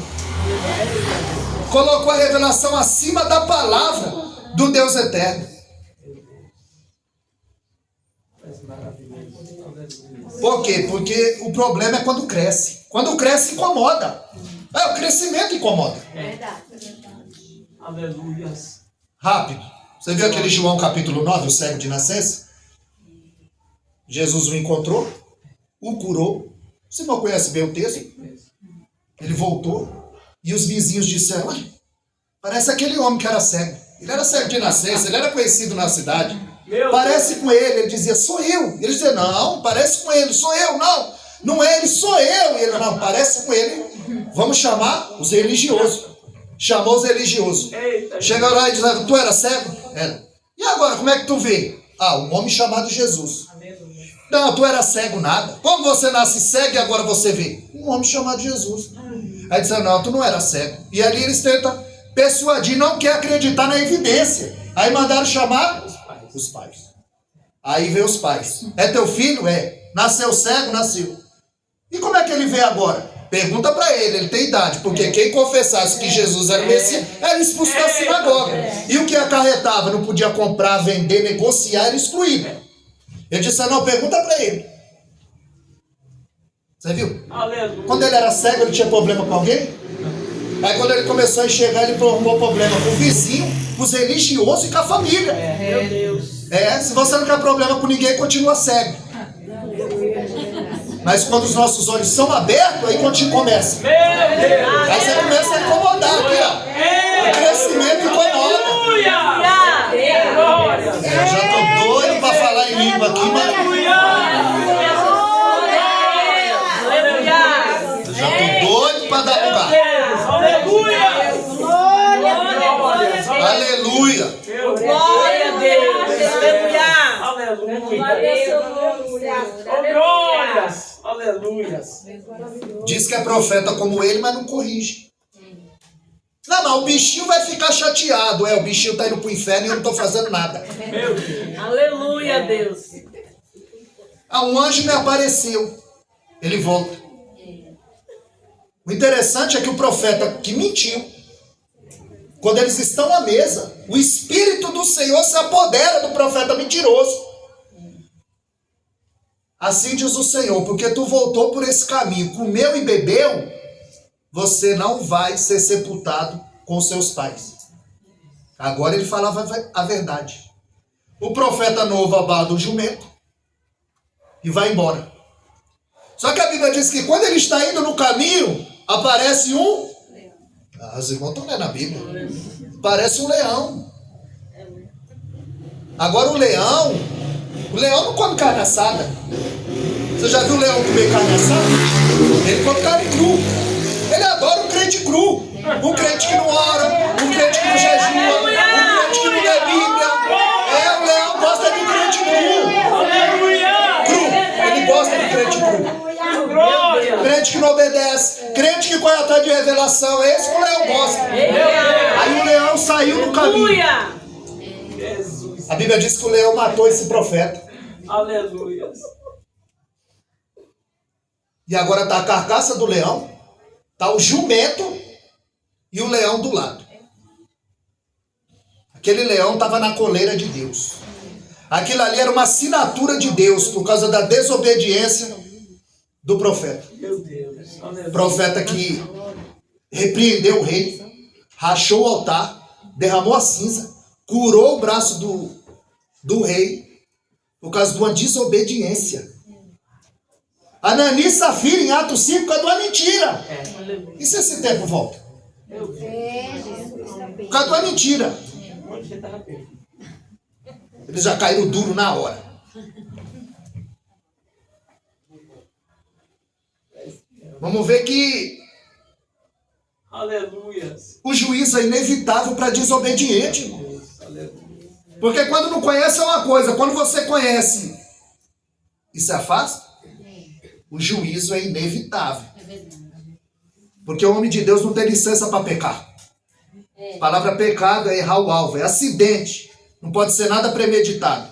Colocou a revelação acima da palavra do Deus eterno. Por quê? Porque o problema é quando cresce. Quando cresce, incomoda. O crescimento incomoda. Aleluia. Rápido. Você viu aquele João capítulo 9, o cego de nascença? Jesus o encontrou, o curou. Você não conhece bem o texto? Ele voltou e os vizinhos disseram, olha, parece aquele homem que era cego. Ele era cego de nascença, ele era conhecido na cidade. Parece com ele. Ele dizia, sou eu. Ele dizia, não, parece com ele, sou eu. Não, não é ele, sou eu. E ele, não, parece com ele. Vamos chamar os religiosos. Chamou os religiosos. Chega lá e diz, tu era cego? Era. E agora, como é que tu vê? Um homem chamado Jesus. Não, tu era cego nada. Como você nasce cego e agora você vê? Um homem chamado Jesus. Aí disseram, não, tu não era cego. E ali eles tentam persuadir, não quer acreditar na evidência. Aí mandaram chamar os pais. Aí veio os pais. É teu filho? É. Nasceu cego? Nasceu. E como é que ele vê agora? Pergunta para ele, ele tem idade. Porque quem confessasse que Jesus era o Messias, era expulso da sinagoga. E o que acarretava, não podia comprar, vender, negociar, era excluído. Ele disse, não, pergunta para ele. Você viu? Aleluia. Quando ele era cego, ele tinha problema com alguém? Aí quando ele começou a enxergar, ele arrumou problema com o vizinho, com os religiosos e com a família. Meu Deus. Se você não quer problema com ninguém, continua cego. Mas quando os nossos olhos são abertos, aí começa. Meu Deus. Aí você começa a incomodar aqui, ó. O crescimento incomoda. Aleluia. Glória. Eu já tô doido para falar em para dar Meu lugar. Deus, aleluia! Glória a Deus. Aleluia. Meu Deus. Glória a Deus. Aleluia. Aleluia. Oh, glórias. Aleluias. Diz que é profeta como ele, mas não corrige. Não, mas o bichinho vai ficar chateado. O bichinho tá indo pro inferno e eu não tô fazendo nada. Meu Deus. Aleluia, Deus. Um anjo me apareceu. Ele volta. O interessante é que o profeta que mentiu, quando eles estão à mesa, o Espírito do Senhor se apodera do profeta mentiroso. Assim diz o Senhor, porque tu voltou por esse caminho, comeu e bebeu, você não vai ser sepultado com seus pais. Agora ele falava a verdade. O profeta novo abarda o jumento e vai embora. Só que a Bíblia diz que quando ele está indo no caminho, aparece um... As irmãs estão lendo a Bíblia. Parece um leão. Agora o leão não come carne assada. Você já viu o leão comer carne assada? Ele come carne cru. Ele adora um crente cru. Um crente que não ora, um crente que não jejua, um crente que não lê Bíblia. O leão gosta de crente cru. Aleluia. Cru. Ele gosta de crente cru. Glória. Crente que não obedece, crente que corre atrás de revelação, é esse que o leão gosta. Aí o leão saiu no caminho. Aleluia. Jesus. A Bíblia diz que o leão matou esse profeta. Aleluia. E agora está a carcaça do leão, está o jumento e o leão do lado. Aquele leão estava na coleira de Deus. Aquilo ali era uma assinatura de Deus por causa da desobediência do profeta. Meu Deus. Aleluia. Profeta que repreendeu o rei, rachou o altar, derramou a cinza, curou o braço do rei por causa de uma desobediência. Ananias e Safira em Atos 5 por causa de uma mentira. E se esse tempo volta? Por causa de uma mentira. Eles já caíram duro na hora. Vamos ver que Aleluia. o juízo é inevitável para desobediente, irmão. Porque quando não conhece é uma coisa, quando você conhece e se afasta, o juízo é inevitável. Porque o homem de Deus não tem licença para pecar. A palavra pecado é errar o alvo, é acidente. Não pode ser nada premeditado.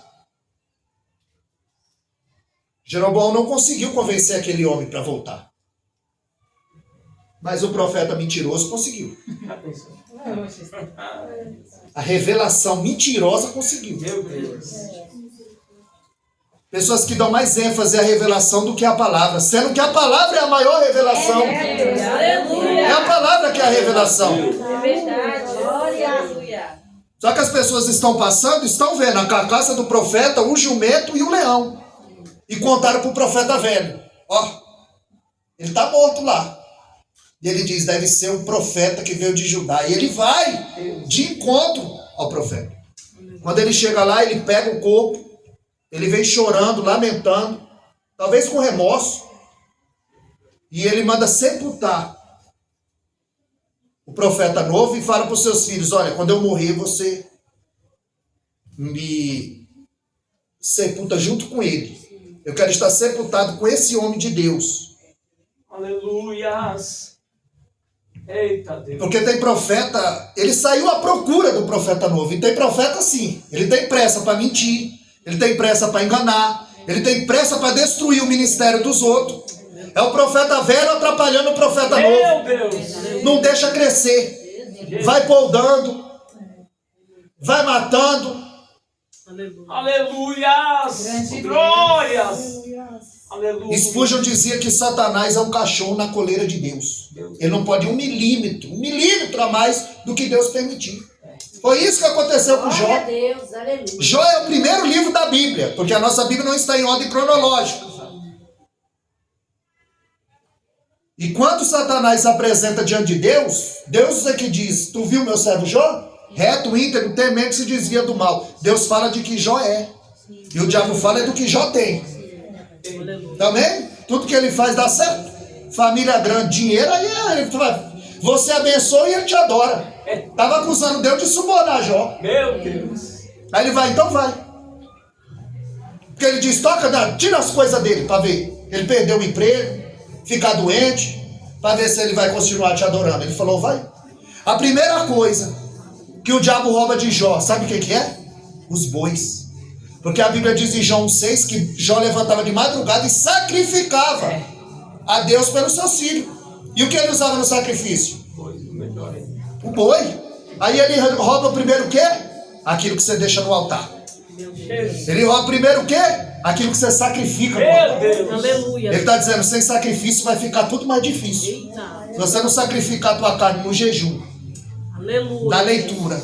Jeroboão não conseguiu convencer aquele homem para voltar. Mas o profeta mentiroso conseguiu. A revelação mentirosa conseguiu. Meu Deus. Pessoas que dão mais ênfase à revelação do que à palavra, sendo que a palavra é a maior revelação. É a palavra que é a revelação. É verdade. Aleluia. Só que as pessoas estão passando, estão vendo a carcaça do profeta, o jumento e o leão. E contaram para o profeta velho. Ó, ele está morto lá. E ele diz, deve ser um profeta que veio de Judá. E ele vai de encontro ao profeta. Quando ele chega lá, ele pega o corpo. Ele vem chorando, lamentando, talvez com remorso. E ele manda sepultar o profeta novo e fala para os seus filhos, olha, quando eu morrer, você me sepulta junto com ele. Eu quero estar sepultado com esse homem de Deus. Aleluias. Eita Deus. Porque tem profeta, ele saiu à procura do profeta novo. E tem profeta assim, ele tem pressa para mentir. Ele tem pressa para enganar. Ele tem pressa para destruir o ministério dos outros. É o profeta velho atrapalhando o profeta novo. Meu Deus. Não deixa crescer. Vai poldando. Vai matando. Aleluias. Glórias. Aleluia. Spurgeon dizia que Satanás é um cachorro na coleira de Deus. Ele não pode um milímetro a mais do que Deus permitir. Foi isso que aconteceu com Jó. Glória a Deus, aleluia. Jó é o primeiro livro da Bíblia, porque a nossa Bíblia não está em ordem cronológica. E quando Satanás se apresenta diante de Deus, Deus é que diz, tu viu meu servo Jó? Reto, íntegro, temente, se desvia do mal. Deus fala de que Jó é. E o diabo fala do que Jó tem. Também? Tudo que ele faz dá certo. família grande, dinheiro, aí você abençoa e ele te adora. Estava acusando Deus de subornar Jó. Meu Deus. Aí ele vai, então vai. Porque ele diz, tira as coisas dele para ver. Ele perdeu o emprego, ficar doente, para ver se ele vai continuar te adorando. Ele falou, vai. A primeira coisa que o diabo rouba de Jó, sabe o que é? Os bois. Porque a Bíblia diz em João 6 que Jó levantava de madrugada e sacrificava a Deus pelos seus filhos. E o que ele usava no sacrifício? O boi. Aí ele rouba primeiro o quê? Aquilo que você deixa no altar. Ele rouba primeiro o quê? Aquilo que você sacrifica no altar. Aleluia. Ele está dizendo, sem sacrifício vai ficar tudo mais difícil. Eita. Se você não sacrificar a tua carne no jejum, Aleluia. na leitura,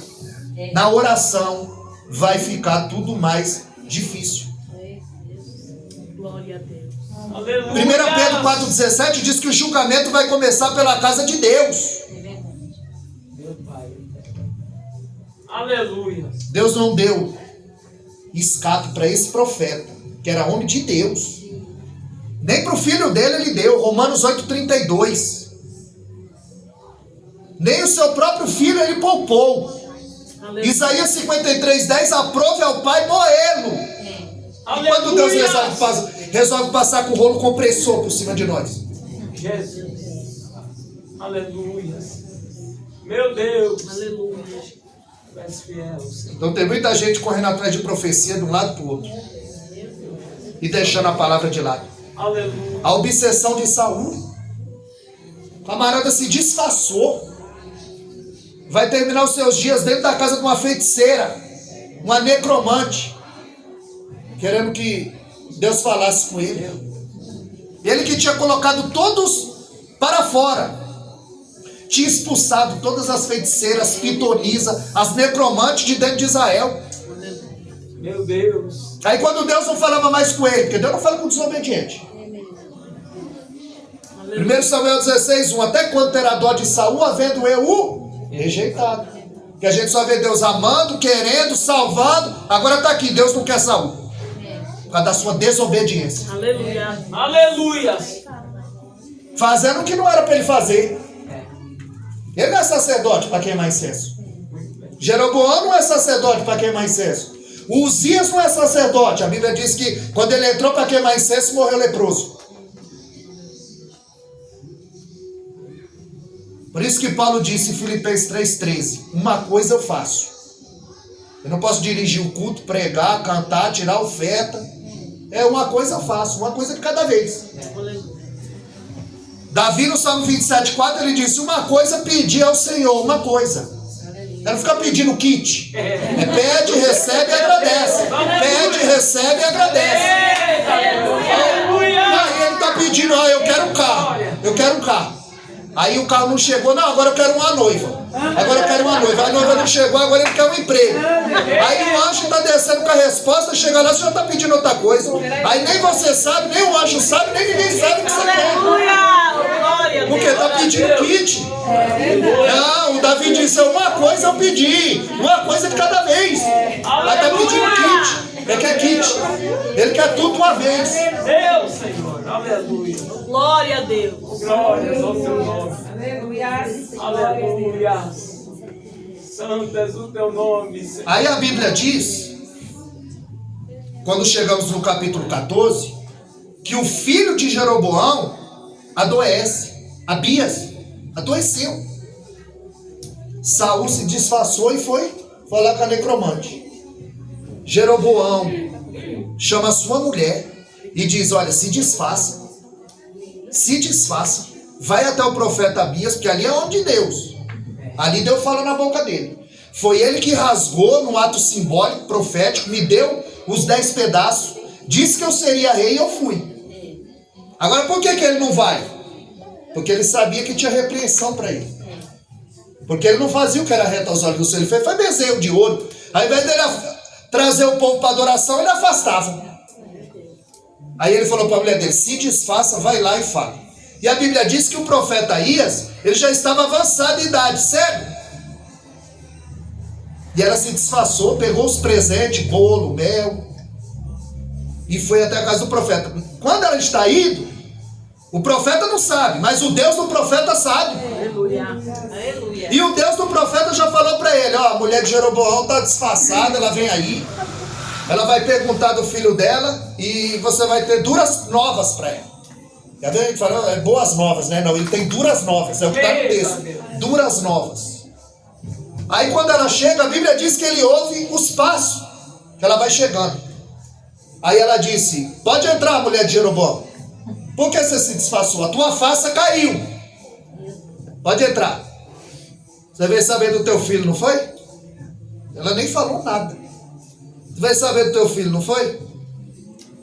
na oração, vai ficar tudo mais difícil. Glória a Deus. Aleluia. 1 Pedro 4,17 diz que o julgamento vai começar pela casa de Deus. Meu Pai. Aleluia. Deus não deu escape para esse profeta, que era homem de Deus. Nem para o filho dele ele deu. Romanos 8,32. Nem o seu próprio filho ele poupou. Aleluia. Isaías 53,10, aprove ao pai moê-lo. E quando Deus resolve passar com o rolo compressor por cima de nós? Jesus. Aleluia. Meu Deus. Aleluia. Tu és fiel, Senhor. Então tem muita gente correndo atrás de profecia de um lado para o outro e deixando a palavra de lado. Aleluia. A obsessão de Saul. O camarada se disfarçou. Vai terminar os seus dias dentro da casa de uma feiticeira, uma necromante, querendo que Deus falasse com ele. Ele que tinha colocado todos para fora, tinha expulsado todas as feiticeiras, pitonisas, as necromantes de dentro de Israel. Meu Deus. Aí quando Deus não falava mais com ele, porque Deus não fala com desobediente. 1 Samuel 16:1, até quando terá dó de Saul, havendo eu o rejeitado. Que a gente só vê Deus amando, querendo, salvando. Agora está aqui, Deus não quer Saul. Por causa da sua desobediência. Aleluia. Aleluia. Fazendo o que não era para ele fazer. Ele não é sacerdote para queimar incenso. Jeroboão não é sacerdote para queimar incenso. Uzias não é sacerdote. A Bíblia diz que quando ele entrou para queimar incenso, morreu leproso. Por isso que Paulo disse em Filipenses 3,13, uma coisa eu faço. Eu não posso dirigir o culto, pregar, cantar, tirar oferta. É uma coisa eu faço, uma coisa de cada vez. Davi no Salmo 27,4 ele disse, uma coisa pedi ao Senhor, uma coisa. Não fica pedindo kit. Pede, recebe e agradece. Pede, recebe e agradece. Aí ele está pedindo, eu quero um carro. Eu quero um carro. Aí o carro não chegou, não, agora eu quero uma noiva. Agora eu quero uma noiva. A noiva não chegou, agora ele quer um emprego. Aí o anjo está descendo com a resposta, chega lá, você já está pedindo outra coisa. Aí nem você sabe, nem o anjo sabe, nem ninguém sabe o que você quer. Glória. Porque está pedindo kit. Não, o Davi disse, uma coisa eu pedi, uma coisa de cada vez. Aí está pedindo kit. Ele quer kit. Ele quer tudo uma vez. Deus, Senhor. Aleluia. Glória a Deus. Glórias ao teu nome. Aleluia. Santo és o teu nome, Senhor. Aí a Bíblia diz, quando chegamos no capítulo 14, que o filho de Jeroboão adoece. Abias adoeceu. Saul se disfarçou e foi falar com a necromante. Jeroboão chama a sua mulher e diz, olha, se disfarça, vai até o profeta Abias, porque ali é onde Deus. Ali Deus fala na boca dele. Foi ele que rasgou no ato simbólico, profético, me deu os 10 pedaços, disse que eu seria rei e eu fui. Agora por que ele não vai? Porque ele sabia que tinha repreensão para ele. Porque ele não fazia o que era reto aos olhos do Senhor. Ele fez bezerro de ouro. Ao invés dele trazer o povo para adoração, ele afastava. Aí ele falou para a mulher dele, se disfarça, vai lá e fala. E a Bíblia diz que o profeta Aías, ele já estava avançado em idade, cego. E ela se disfarçou, pegou os presentes, bolo, mel, e foi até a casa do profeta. Quando ela está indo, O profeta não sabe, mas o Deus do profeta sabe. Aleluia. Aleluia. E o Deus do profeta já falou para ele, ó, a mulher de Jeroboão está disfarçada, ela vem aí. Ela vai perguntar do filho dela e você vai ter duras novas para ela. Já viu a gente falando? É boas novas, né? Não, ele tem duras novas, é o que está no texto. Duras novas. Aí quando ela chega, a Bíblia diz que ele ouve os passos, que ela vai chegando. Aí ela disse, pode entrar, mulher de Jeroboão. Por que você se disfarçou? A tua face caiu. Pode entrar. Você veio saber do teu filho, não foi? Ela nem falou nada. Você veio saber do teu filho, não foi?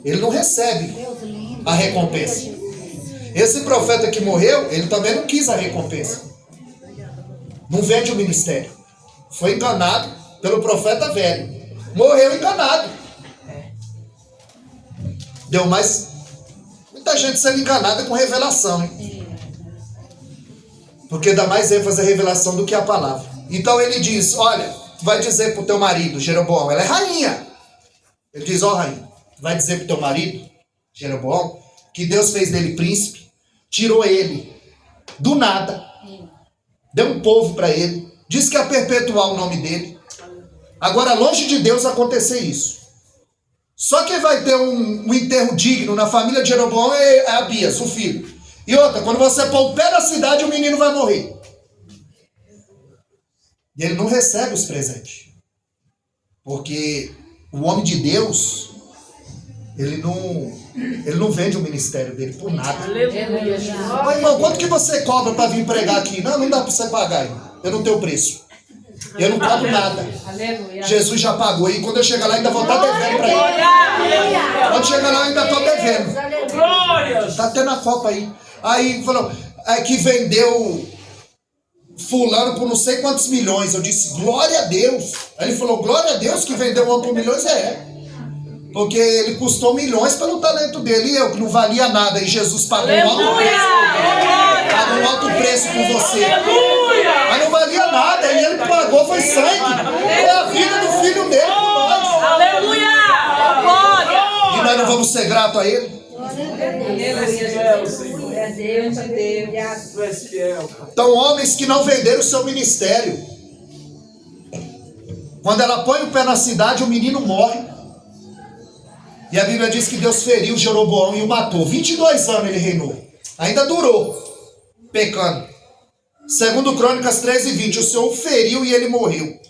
Ele não recebe a recompensa. Esse profeta que morreu, ele também não quis a recompensa. Não vende o ministério. Foi enganado pelo profeta velho. Morreu enganado. Deu mais... Muita gente sendo enganada com revelação, hein? Porque dá mais ênfase à revelação do que à palavra. Então ele diz, olha, tu vai dizer pro teu marido, Jeroboão, ela é rainha. Ele diz, ó rainha, tu vai dizer pro teu marido, Jeroboão, que Deus fez dele príncipe, tirou ele do nada, deu um povo para ele, disse que ia perpetuar o nome dele. Agora, longe de Deus acontecer isso. Só quem vai ter um enterro digno na família de Jeroboão é Abias, o filho. E outra, quando você pôr o pé na cidade, o menino vai morrer. E ele não recebe os presentes. Porque o homem de Deus, ele não vende o ministério dele por nada. Aleluia. Irmão, quanto que você cobra para vir pregar aqui? Não dá para você pagar, irmão. Eu não tenho preço. Eu não cobro nada. Aleluia. Jesus já pagou. E quando eu chegar lá, ainda vou estar devendo para ele. Quando chegar lá, eu ainda estou devendo. Glória! Está até na copa aí. Aí falou, é que vendeu fulano por não sei quantos milhões. Eu disse, glória a Deus. Aí ele falou, glória a Deus que vendeu um por milhões. Porque ele custou milhões pelo talento dele. E eu, que não valia nada. E Jesus pagou um alto preço. Pagou um alto preço por você. Mas não valia nada. E ele pagou, foi sangue. Foi a vida do filho dele por nós. Aleluia. Glória. E nós não vamos ser gratos a ele? Fiel, Senhor. É Deus, é Deus. Tu és fiel, cara. Então, homens que não venderam o seu ministério. Quando ela põe o pé na cidade, o menino morre. E a Bíblia diz que Deus feriu Jeroboão e o matou. 22 anos ele reinou. Ainda durou, pecando. Segundo Crônicas 13:20, o Senhor o feriu e ele morreu.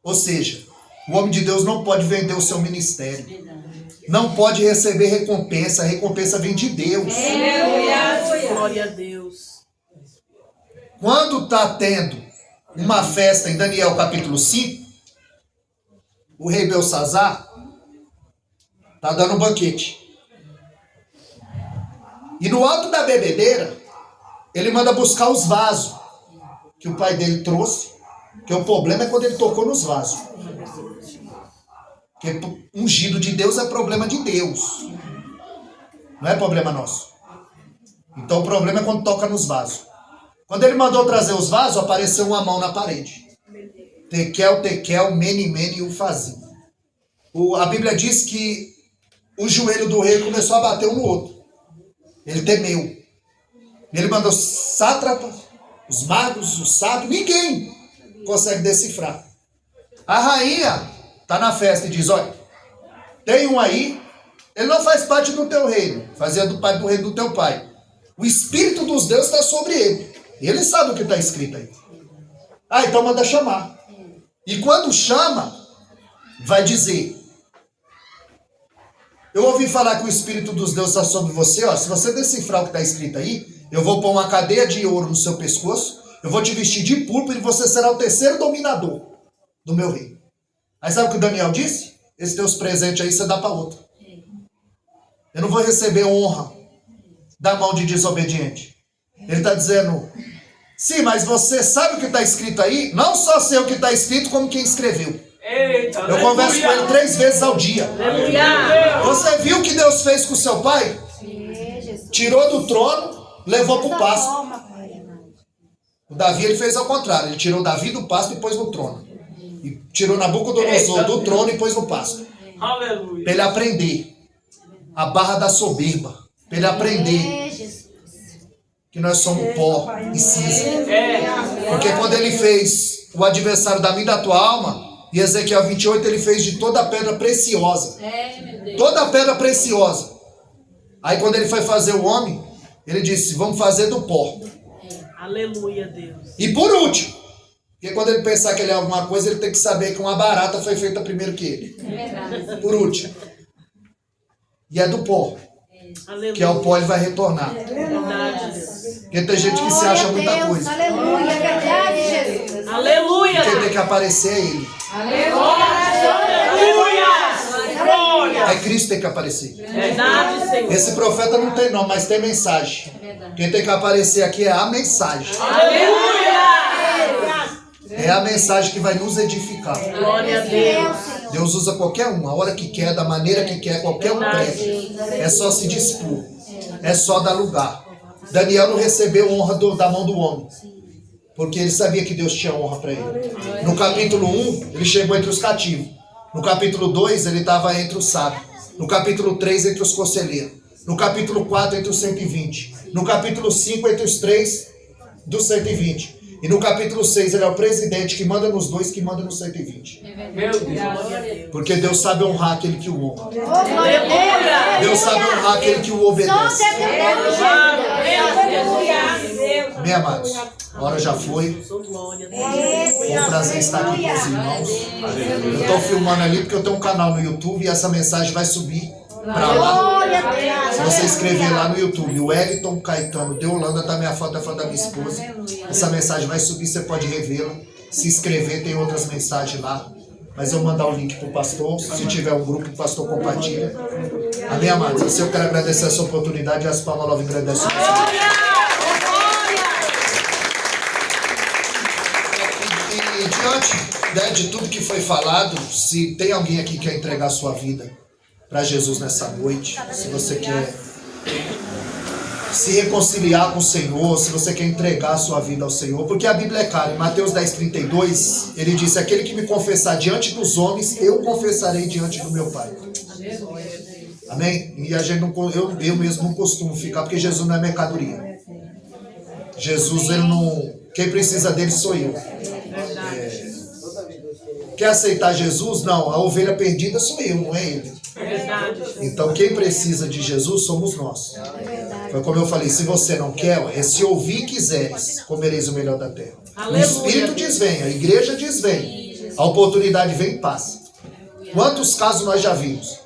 Ou seja, o homem de Deus não pode vender o seu ministério. Não pode receber recompensa. A recompensa vem de Deus. Glória a Deus. Quando está tendo uma festa em Daniel capítulo 5, o rei Belsazar está dando um banquete. E no alto da bebedeira, ele manda buscar os vasos que o pai dele trouxe. Porque o problema é quando ele tocou nos vasos. Porque ungido de Deus é problema de Deus. Não é problema nosso. Então o problema é quando toca nos vasos. Quando ele mandou trazer os vasos, apareceu uma mão na parede. Tekel, Tekel, Mene, Mene e Ufazim. A Bíblia diz que o joelho do rei começou a bater um no outro. Ele temeu. Ele mandou sátrapas, os magos, os sábios, ninguém consegue decifrar. A rainha está na festa e diz, olha, tem um aí, ele não faz parte do teu reino, fazia do pai do reino do teu pai. O Espírito dos deuses está sobre ele. Ele sabe o que está escrito aí. Ah, então manda chamar. E quando chama, vai dizer, eu ouvi falar que o Espírito dos deuses está sobre você, ó, se você decifrar o que está escrito aí, eu vou pôr uma cadeia de ouro no seu pescoço, eu vou te vestir de púrpura e você será o terceiro dominador do meu reino. Aí sabe o que o Daniel disse? Esses teus presentes aí você dá para outro. Eu não vou receber honra da mão de desobediente. Ele está dizendo, sim, mas você sabe o que está escrito aí? Não só sei o que está escrito, como quem escreveu. Eita, Eu converso com ele 3 vezes ao dia. Aleluia. Você viu o que Deus fez com o seu pai? Tirou do trono, levou para o pasto. O Davi ele fez ao contrário. Ele tirou Davi do pasto e pôs no trono. E tirou Nabucodonosor do trono e pôs no pasto. Aleluia. Para ele aprender. a barra da soberba, para ele aprender que nós somos pó e cinza. Porque quando ele fez o adversário da minha e da tua alma, em Ezequiel 28 ele fez de toda pedra preciosa. Toda pedra preciosa. Aí quando ele foi fazer o homem, ele disse, vamos fazer do pó. Aleluia, Deus. E por último, porque quando ele pensar que ele é alguma coisa, ele tem que saber que uma barata foi feita primeiro que ele. Por último. E é do pó. Aleluia. Que é o pó, ele vai retornar. Verdade, Deus. Porque tem gente que se acha muita coisa. Aleluia, verdade, Jesus. Aleluia. Quem tem que aparecer é ele. Glória. É Cristo que tem que aparecer. Verdade, Senhor. Esse profeta não tem nome, mas tem mensagem. Quem tem que aparecer aqui é a mensagem. Aleluia. É a mensagem que vai nos edificar. Glória a Deus. Deus usa qualquer um, a hora que quer, da maneira que quer, qualquer um preste. É só se dispor. É só dar lugar. Daniel não recebeu honra da mão do homem. Porque ele sabia que Deus tinha honra para ele. No capítulo 1, ele chegou entre os cativos. No capítulo 2, ele estava entre os sábios. No capítulo 3, entre os conselheiros. No capítulo 4, entre os 120. No capítulo 5, entre os 3 dos 120. E no capítulo 6, ele é o presidente que manda nos 2, que manda nos 120. Meu Deus. Porque Deus sabe honrar aquele que o honra. Aleluia. Deus sabe honrar aquele que o obedece. Bem, amados, a hora já foi. Glória a Deus. Foi um prazer estar aqui com os irmãos. Eu estou filmando ali porque eu tenho um canal no YouTube e essa mensagem vai subir para lá. Se você escrever lá no YouTube, o Wellington Caetano de Holanda, tá minha foto, a foto da minha esposa. Essa mensagem vai subir, você pode revê-la. Se inscrever, tem outras mensagens lá. Mas eu vou mandar o link pro pastor. Se tiver um grupo, o pastor compartilha. Amém, amados? Assim eu quero agradecer essa oportunidade e as palmas novas agradecem. E diante, né, de tudo que foi falado, se tem alguém aqui que quer entregar a sua vida para Jesus nessa noite, se você quer se reconciliar com o Senhor, se você quer entregar a sua vida ao Senhor, porque a Bíblia é clara. Em Mateus 10:32, ele disse, aquele que me confessar diante dos homens, eu confessarei diante do meu Pai. Amém? E a gente não, eu mesmo não costumo ficar, porque Jesus não é mercadoria. Jesus, ele não... Quem precisa dele sou eu. Quer aceitar Jesus? Não, a ovelha perdida sou eu, não é ele. Então quem precisa de Jesus somos nós. Foi como eu falei, se você não quer, é se ouvir quiseres, comereis o melhor da terra. O Espírito diz vem, a igreja diz vem, a oportunidade vem e passa. Quantos casos nós já vimos?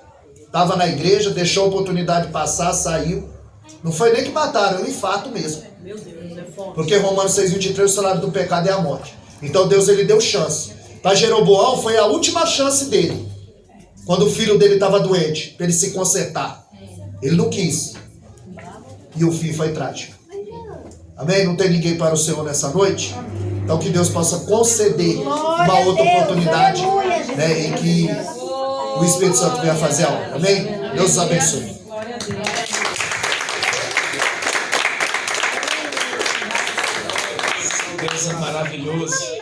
Estava na igreja, deixou a oportunidade passar, saiu. Não foi nem que mataram, é um infarto mesmo. Porque Romanos 6:23, o salário do pecado é a morte. Então Deus, ele deu chance. Para Jeroboão foi a última chance dele. Quando o filho dele estava doente, para ele se consertar. Ele não quis. E o fim foi trágico. Amém? Não tem ninguém para o Senhor nessa noite? Então que Deus possa conceder uma outra oportunidade, né, em que o Espírito Santo venha fazer a obra. Amém? Deus os abençoe. Deus é maravilhoso.